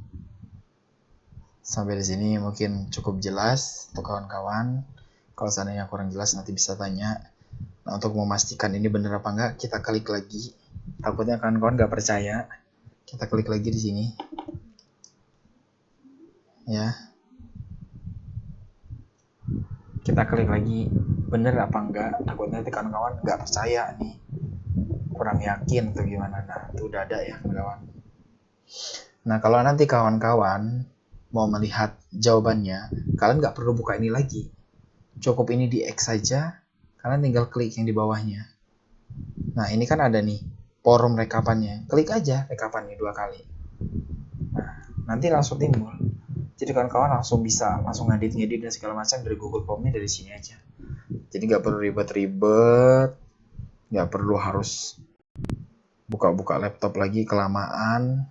Sampai di sini mungkin cukup jelas untuk kawan-kawan. Kalau seandainya kurang jelas nanti bisa tanya. Nah, untuk memastikan ini benar apa enggak, kita klik lagi. Takutnya kawan-kawan nggak percaya. Kita klik lagi di sini. Ya. Kita klik lagi, bener apa enggak, takutnya nanti kawan-kawan nggak percaya nih, kurang yakin atau gimana. Nah, itu udah ada ya kawan-kawan. Nah, kalau nanti kawan-kawan mau melihat jawabannya, kalian nggak perlu buka ini lagi, cukup ini di X saja, kalian tinggal klik yang di bawahnya. Nah, ini kan ada nih forum rekapannya, klik aja rekapannya 2 kali. Nah, nanti langsung timbul Jadi kawan-kawan langsung bisa langsung ngedit dan segala macam dari Google Form-nya dari sini aja. Jadi nggak perlu ribet-ribet, nggak perlu harus buka-buka laptop lagi kelamaan.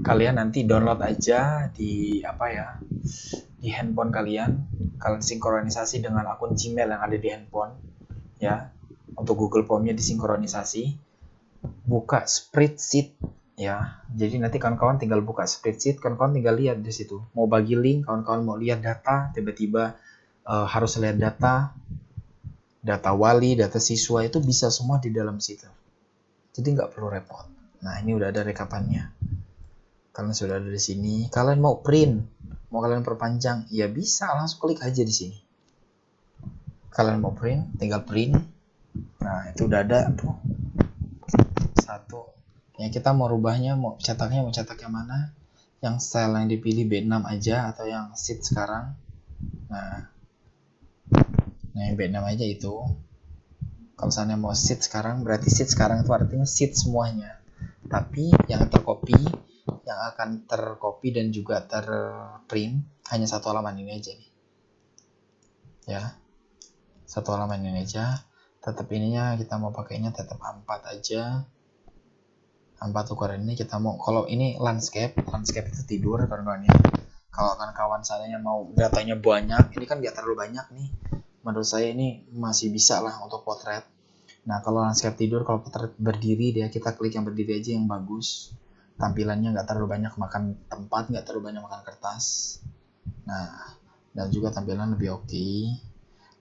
Kalian nanti download aja di di handphone kalian sinkronisasi dengan akun Gmail yang ada di handphone ya. Untuk Google Form-nya disinkronisasi, buka spreadsheet ya. Jadi nanti kawan-kawan tinggal buka spreadsheet, kawan-kawan tinggal lihat di situ. Mau bagi link, kawan-kawan mau lihat data, tiba-tiba harus lihat data wali, data siswa, itu bisa semua di dalam situ. Jadi nggak perlu repot. Nah, ini udah ada rekapannya. Kalian sudah ada di sini. Kalian mau print, mau kalian perpanjang, ya bisa, langsung klik aja di sini. Kalian mau print, tinggal print. Nah, itu udah ada tuh. Satu. Ya, kita mau rubahnya, mau cetak yang mana? Yang style yang dipilih B6 aja atau yang sheet sekarang. Nah, yang B6 aja itu. Kalau misalnya mau sheet sekarang, berarti sheet sekarang itu artinya sheet semuanya. Tapi yang akan tercopy dan juga terprint hanya satu halaman ini aja nih. Ya. Satu halaman ini aja. Tetap ininya kita mau pakainya tetap A4 aja. A4 ukuran ini kita mau, kalau ini landscape itu tidur kawan-kawan ya. Kalau kawan-kawan seandainya mau datanya banyak, ini kan nggak terlalu banyak nih. Menurut saya ini masih bisa lah untuk potret. Nah, kalau landscape tidur, kalau potret berdiri dia, kita klik yang berdiri aja yang bagus. Tampilannya nggak terlalu banyak makan tempat, nggak terlalu banyak makan kertas. Nah, dan juga tampilan lebih oke.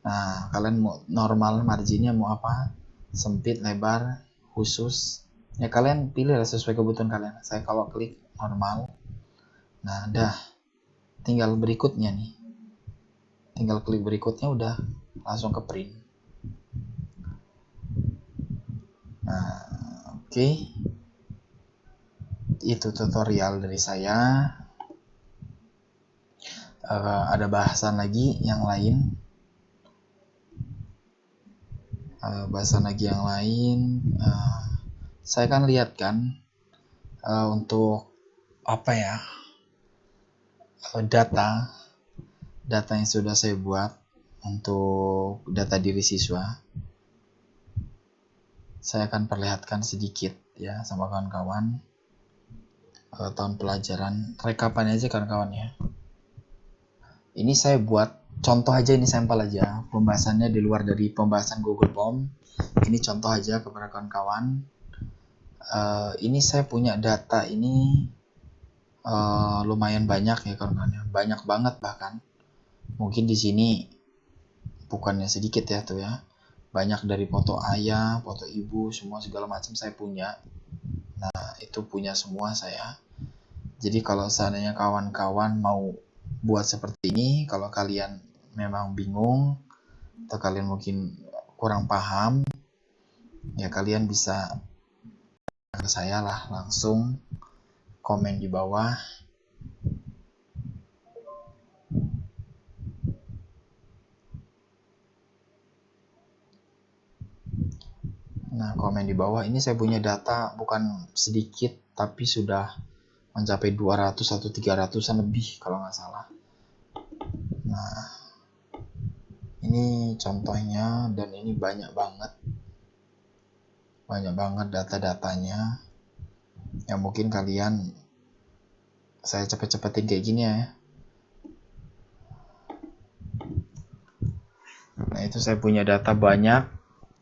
Nah, kalian mau normal marginnya mau apa? Sempit, lebar, khusus. Ya kalian pilih sesuai kebutuhan kalian. Saya kalau klik normal. Nah, dah. Tinggal berikutnya nih. Tinggal klik berikutnya udah langsung ke print. Nah, oke. Itu tutorial dari saya. Ada bahasan lagi yang lain. Saya kan lihat kan untuk data yang sudah saya buat untuk data diri siswa. Saya akan perlihatkan sedikit ya sama kawan-kawan tahun pelajaran, rekapannya aja kawan-kawan ya. Ini saya buat contoh aja, ini sampel aja, pembahasannya di luar dari pembahasan Google Form. Ini contoh aja kepada kawan-kawan. Ini saya punya data ini lumayan banyak ya kawan-kawan, banyak banget bahkan. Mungkin di sini bukannya sedikit ya tuh ya, banyak dari foto ayah, foto ibu, semua segala macam saya punya. Nah, itu punya semua saya. Jadi kalau seandainya kawan-kawan mau buat seperti ini, kalau kalian memang bingung atau kalian mungkin kurang paham, ya kalian bisa ke saya lah, langsung komen di bawah. Nah, komen di bawah. Ini saya punya data bukan sedikit, tapi sudah mencapai 200 atau 300-an lebih kalau nggak salah. Nah, ini contohnya, dan ini banyak banget data-datanya. Ya mungkin kalian, saya cepet-cepetin kayak gini ya. Nah, itu saya punya data banyak.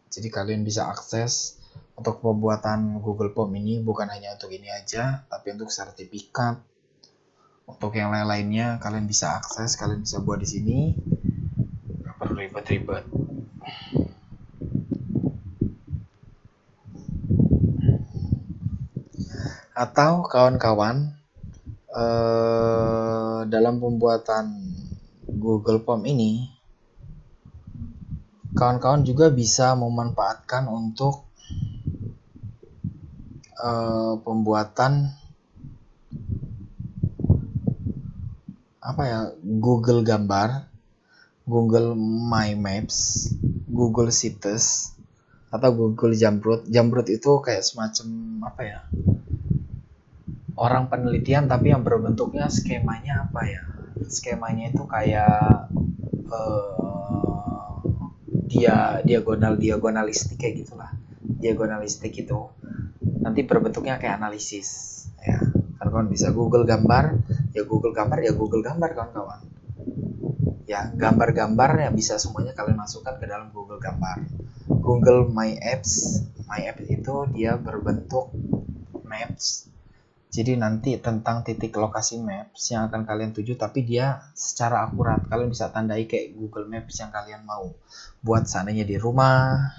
Jadi kalian bisa akses untuk pembuatan Google Form ini, bukan hanya untuk ini aja, tapi untuk sertifikat, untuk yang lain-lainnya kalian bisa akses, kalian bisa buat di sini. Gak perlu ribet-ribet. Atau kawan-kawan dalam pembuatan Google Form ini, kawan-kawan juga bisa memanfaatkan untuk pembuatan Google Gambar, Google My Maps, Google Sheets, atau Google Jamrut. Jamrut itu kayak semacam orang penelitian tapi yang berbentuknya skemanya apa ya? Skemanya itu kayak diagonalistik kayak gitulah. Diagonalistik itu nanti berbentuknya kayak analisis ya. Kan kawan bisa Google gambar, ya Google gambar, ya Google gambar kawan-kawan. Ya, gambar-gambar yang bisa semuanya kalian masukkan ke dalam Google Gambar. Google My Apps itu dia berbentuk maps. Jadi nanti tentang titik lokasi maps yang akan kalian tuju, tapi dia secara akurat. Kalian bisa tandai kayak Google Maps yang kalian mau. Buat seandainya di rumah,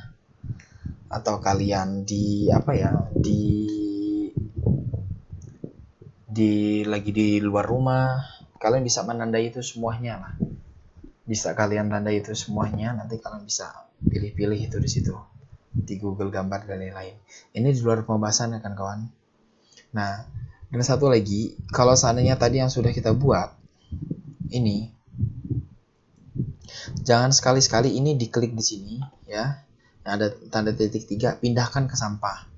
atau kalian di apa ya, lagi di luar rumah, kalian bisa menandai itu semuanya lah. Bisa kalian tandai itu semuanya, nanti kalian bisa pilih-pilih itu di situ di Google Gambar dan lain-lain. Ini di luar pembahasan ya kan kawan. Nah, dan satu lagi, kalau seandainya tadi yang sudah kita buat ini, jangan sekali-sekali ini diklik di sini ya, yang ada tanda titik 3, pindahkan ke sampah.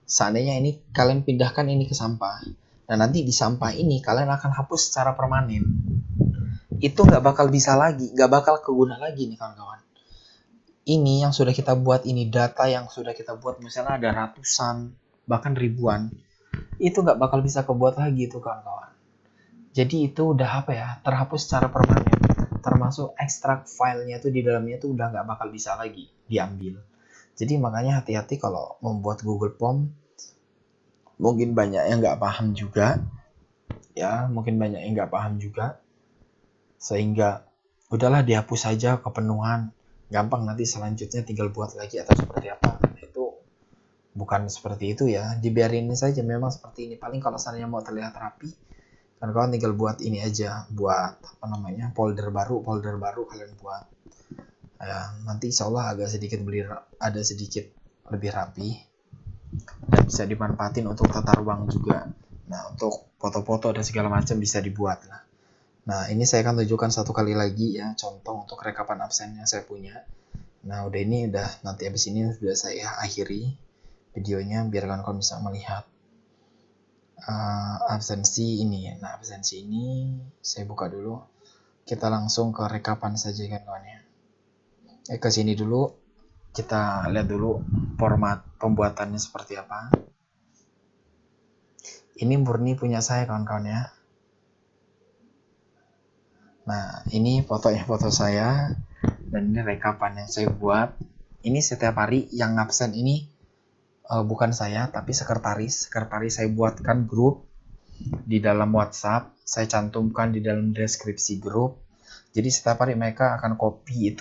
Seandainya ini kalian pindahkan ini ke sampah, dan nanti di sampah ini kalian akan hapus secara permanen. Itu nggak bakal bisa lagi, nggak bakal keguna lagi nih kawan-kawan. Ini yang sudah kita buat, ini data yang sudah kita buat, misalnya ada ratusan bahkan ribuan, itu nggak bakal bisa kebuat lagi itu kawan-kawan. Jadi itu udah apa ya, terhapus secara permanen, termasuk ekstrak filenya itu di dalamnya itu udah nggak bakal bisa lagi diambil. Jadi makanya hati-hati kalau membuat Google Form. Mungkin banyak yang nggak paham juga ya, sehingga udahlah dihapus saja kepenuhan, gampang, nanti selanjutnya tinggal buat lagi atau seperti apa. Itu bukan seperti itu ya, dibiarin saja memang seperti ini. Paling kalau seandainya mau terlihat rapi, kan kawan tinggal buat ini aja, buat apa namanya, folder baru kalian buat ya, nanti insya Allah ada sedikit lebih rapi dan bisa dimanfaatin untuk tata ruang juga. Nah, untuk foto-foto dan segala macam bisa dibuat lah. Nah, ini saya akan tunjukkan satu kali lagi ya, contoh untuk rekapan absen yang saya punya. Nah, nanti habis ini sudah saya akhiri videonya biar kalian bisa melihat absensi ini. Nah, absensi ini saya buka dulu. Kita langsung ke rekapan saja kan kawan ya. Ke sini dulu, kita lihat dulu format pembuatannya seperti apa. Ini murni punya saya kawan-kawan ya. Nah, ini foto saya, dan ini rekapan yang saya buat. Ini setiap hari yang absen ini bukan saya, tapi sekretaris saya buatkan grup di dalam WhatsApp, saya cantumkan di dalam deskripsi grup. Jadi setiap hari mereka akan copy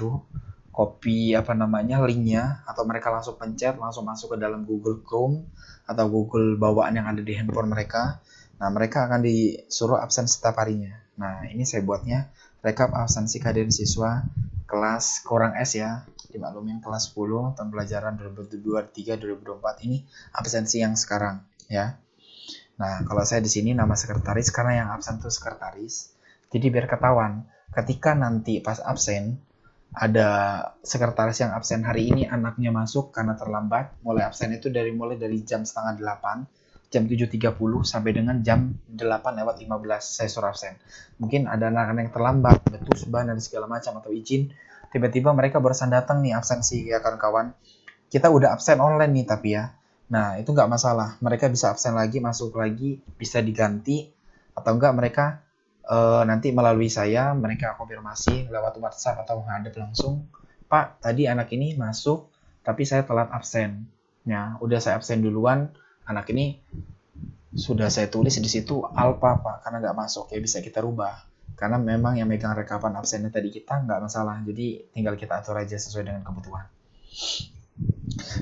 linknya, atau mereka langsung pencet, langsung masuk ke dalam Google Chrome atau Google bawaan yang ada di handphone mereka. Nah, mereka akan disuruh absen setiap harinya. Nah, ini saya buatnya rekap absensi kehadiran siswa kelas kurang S ya, dimaklumin kelas 10 tahun pelajaran 2023-2024 ini absensi yang sekarang ya. Nah, kalau saya di sini nama sekretaris karena yang absen itu sekretaris. Jadi biar ketahuan ketika nanti pas absen ada sekretaris yang absen hari ini, anaknya masuk karena terlambat, mulai absen itu mulai dari jam 7:30, jam 7.30 sampai dengan jam 8:15 saya suruh absen. Mungkin ada anak-anak yang terlambat, betul dan segala macam atau izin, tiba-tiba mereka barusan datang nih absensi ya kawan-kawan. Kita udah absen online nih tapi ya. Nah, itu nggak masalah. Mereka bisa absen lagi, masuk lagi, bisa diganti, atau enggak mereka nanti melalui saya, mereka konfirmasi lewat WhatsApp atau menghadap langsung, Pak, tadi anak ini masuk, tapi saya telat absen. Ya, udah saya absen duluan, anak ini sudah saya tulis di situ alpha Pak, karena nggak masuk, ya bisa kita rubah. Karena memang yang megang rekapan absennya tadi kita nggak masalah, jadi tinggal kita atur aja sesuai dengan kebutuhan.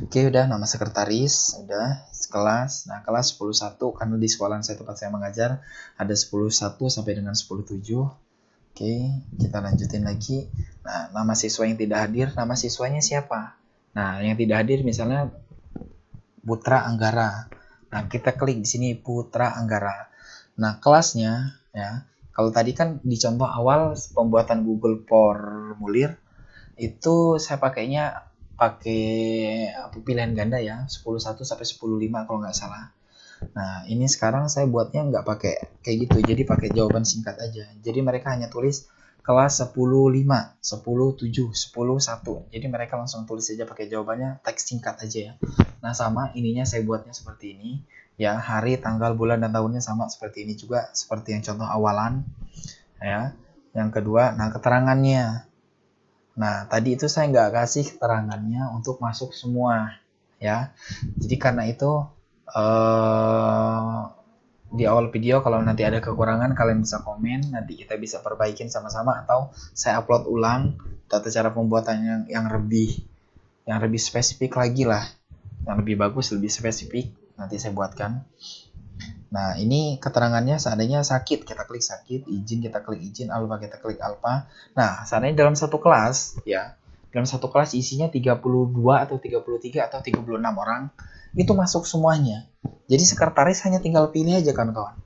Oke, udah nama sekretaris, udah kelas. Nah, kelas 10.1 karena di sekolah saya tempat saya mengajar ada 10.1 sampai dengan 10.7. Oke, kita lanjutin lagi. Nah, nama siswa yang tidak hadir, nama siswanya siapa? Nah, yang tidak hadir misalnya Putra Anggara. Nah, kita klik di sini Putra Anggara. Nah, kelasnya ya. Kalau tadi kan di contoh awal pembuatan Google Formulir itu saya pakai pilihan ganda ya, 10.1 sampai 10.5 kalau nggak salah. Nah, ini sekarang saya buatnya nggak pakai kayak gitu, jadi pakai jawaban singkat aja. Jadi mereka hanya tulis kelas 10.5, 10.7, 10.1. Jadi mereka langsung tulis aja pakai jawabannya, teks singkat aja ya. Nah, sama ininya saya buatnya seperti ini. Ya, hari, tanggal, bulan, dan tahunnya sama seperti ini juga, seperti yang contoh awalan. Ya, yang kedua, nah keterangannya. Nah, tadi itu saya nggak kasih keterangannya untuk masuk semua. Ya, jadi karena itu di awal video kalau nanti ada kekurangan kalian bisa komen, nanti kita bisa perbaikin sama-sama, atau saya upload ulang tata cara pembuatan yang lebih spesifik lagi lah, yang lebih bagus, lebih spesifik, nanti saya buatkan. Nah, ini keterangannya seandainya sakit, kita klik sakit, izin kita klik izin, alpha kita klik alpha. Nah, seandainya dalam satu kelas ya, dalam satu kelas isinya 32 atau 33 atau 36 orang, itu masuk semuanya. Jadi sekretaris hanya tinggal pilih aja kan kawan.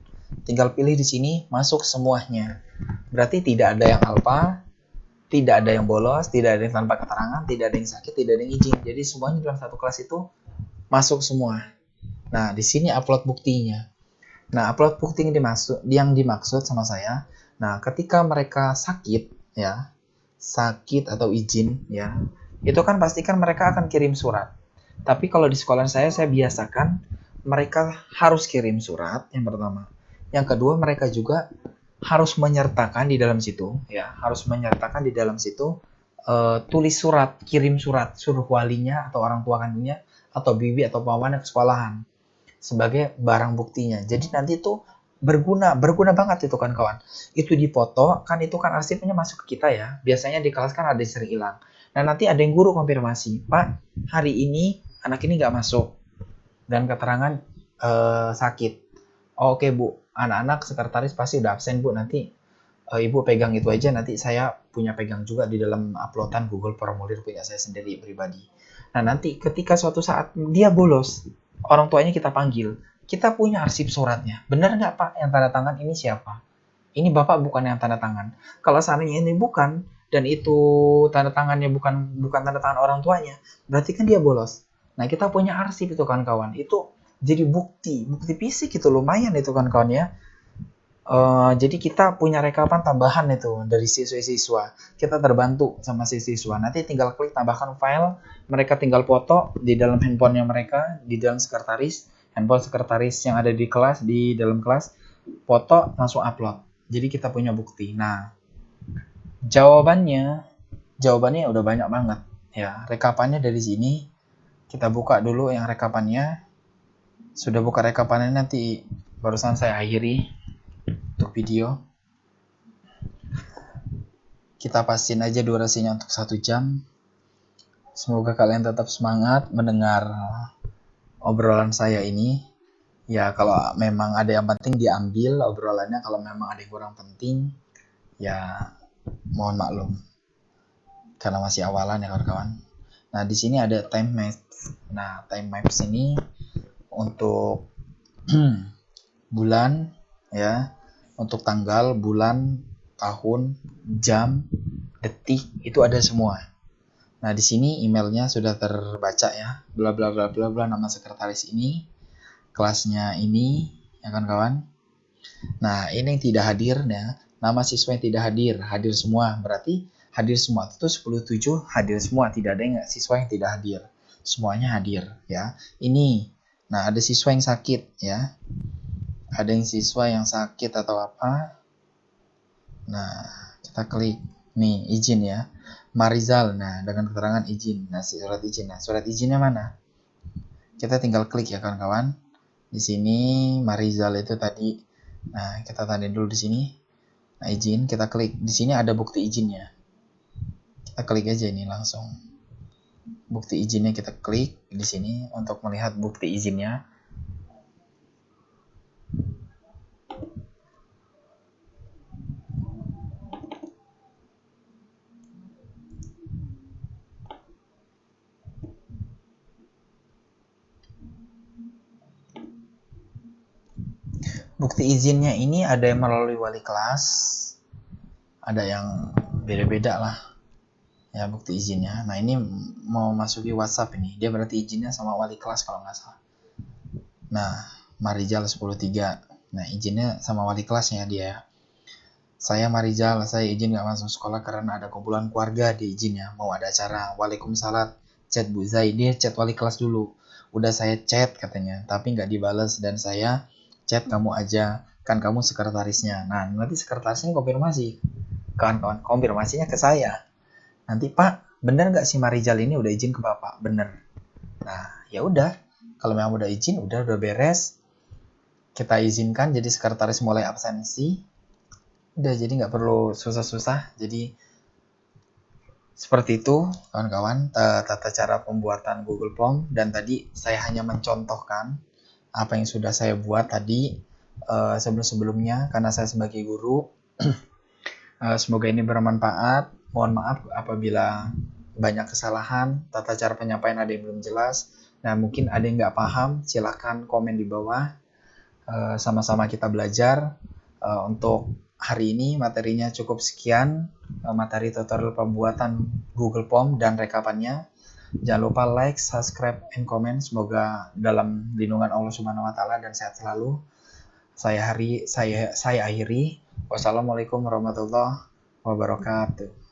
Tinggal pilih di sini masuk semuanya. Berarti tidak ada yang alpha, tidak ada yang bolos, tidak ada yang tanpa keterangan, tidak ada yang sakit, tidak ada yang izin. Jadi semuanya dalam satu kelas itu masuk semua. Nah, di sini upload buktinya. Nah, upload bukti yang dimaksud sama saya. Nah, ketika mereka sakit ya, sakit atau izin ya, itu kan pastikan mereka akan kirim surat. Tapi kalau di sekolah saya biasakan mereka harus kirim surat yang pertama. Yang kedua, mereka juga harus menyertakan di dalam situ ya, harus menyertakan di dalam situ tulis surat, kirim surat, suruh walinya atau orang tua kandungnya atau bibi atau pamannya ke sekolahan sebagai barang buktinya. Jadi nanti itu berguna banget itu kan kawan. Itu dipoto, kan itu kan arsipnya masuk ke kita ya. Biasanya di kelas kan ada yang sering hilang. Nah, nanti ada yang guru konfirmasi, Pak, hari ini anak ini nggak masuk dan keterangan sakit. Oh, oke Bu, anak-anak sekretaris pasti udah absen Bu, nanti Ibu pegang itu aja, nanti saya punya pegang juga di dalam uploadan Google Formulir punya saya sendiri pribadi. Nah, nanti ketika suatu saat dia bolos, orang tuanya kita panggil, kita punya arsip suratnya. Benar nggak Pak, yang tanda tangan ini siapa? Ini Bapak bukan yang tanda tangan. Kalau seandainya ini bukan, dan itu tanda tangannya bukan tanda tangan orang tuanya, berarti kan dia bolos. Nah, kita punya arsip itu kan kawan. Itu jadi bukti fisik itu lumayan itu kan kawan ya. Jadi kita punya rekapan tambahan itu dari siswa-siswa. Kita terbantu sama siswa. Nanti tinggal klik tambahkan file, mereka tinggal foto di dalam handphonenya mereka, di dalam handphone sekretaris yang ada di kelas, di dalam kelas, foto langsung upload. Jadi kita punya bukti. Nah, jawabannya udah banyak banget ya. Rekapannya dari sini. Kita buka dulu yang rekapannya. Sudah buka rekapannya, nanti barusan saya akhiri untuk video. Kita pastiin aja durasinya untuk 1 jam. Semoga kalian tetap semangat mendengar obrolan saya ini. Ya, kalau memang ada yang penting diambil obrolannya, kalau memang ada yang kurang penting ya mohon maklum karena masih awalan ya kawan-kawan. Nah, di sini ada time maps. Nah, time maps ini untuk bulan ya, untuk tanggal, bulan, tahun, jam, detik, itu ada semua. Nah, di sini emailnya sudah terbaca ya, bla bla bla bla bla, nama sekretaris ini, kelasnya ini, ya kan kawan. Nah, ini yang tidak hadir ya, nama siswa yang tidak hadir semua, berarti hadir semua. Itu 10.7 hadir semua, tidak ada yang siswa yang tidak hadir, semuanya hadir ya. Ini, nah ada siswa yang sakit ya, ada yang siswa yang sakit atau apa. Nah, kita klik nih izin ya, Marizal. Nah, dengan keterangan izin. Nah, surat izin. Nah, surat izinnya mana? Kita tinggal klik ya kawan-kawan. Di sini Marizal itu tadi. Nah, kita tandain dulu di sini. Nah, izin, kita klik. Di sini ada bukti izinnya. Kita klik aja ini langsung. Bukti izinnya kita klik di sini untuk melihat bukti izinnya. Bukti izinnya ini ada yang melalui wali kelas, ada yang beda-beda lah ya bukti izinnya. Nah, ini mau masuki WhatsApp ini, dia berarti izinnya sama wali kelas kalau nggak salah. Nah, Marijal 10.3. Nah, izinnya sama wali kelasnya dia. Saya Marijal, saya izin nggak masuk sekolah karena ada kumpulan keluarga di izinnya. Mau ada acara. Waalaikumsalam. Chat Bu Zai, dia chat wali kelas dulu. Udah saya chat katanya, tapi nggak dibales dan saya chat kamu aja. Kan kamu sekretarisnya. Nah, nanti sekretarisnya konfirmasi. Kawan-kawan, konfirmasinya ke saya. Nanti Pak, bener nggak si Marijal ini udah izin ke Bapak? Bener. Nah, ya udah. Kalau memang udah izin, udah beres. Kita izinkan jadi sekretaris mulai absensi. Udah, jadi nggak perlu susah-susah. Jadi seperti itu kawan-kawan tata cara pembuatan Google Form, dan tadi saya hanya mencontohkan apa yang sudah saya buat tadi sebelum-sebelumnya karena saya sebagai guru. Semoga ini bermanfaat. Mohon maaf apabila banyak kesalahan, tata cara penyampaian ada yang belum jelas. Nah, mungkin ada yang nggak paham, silahkan komen di bawah. Sama-sama kita belajar. Untuk hari ini materinya cukup sekian, materi tutorial pembuatan Google Form dan rekapannya. Jangan lupa like, subscribe, and comment. Semoga dalam lindungan Allah Subhanahu wa taala dan sehat selalu. Saya akhiri. Wassalamualaikum warahmatullahi wabarakatuh.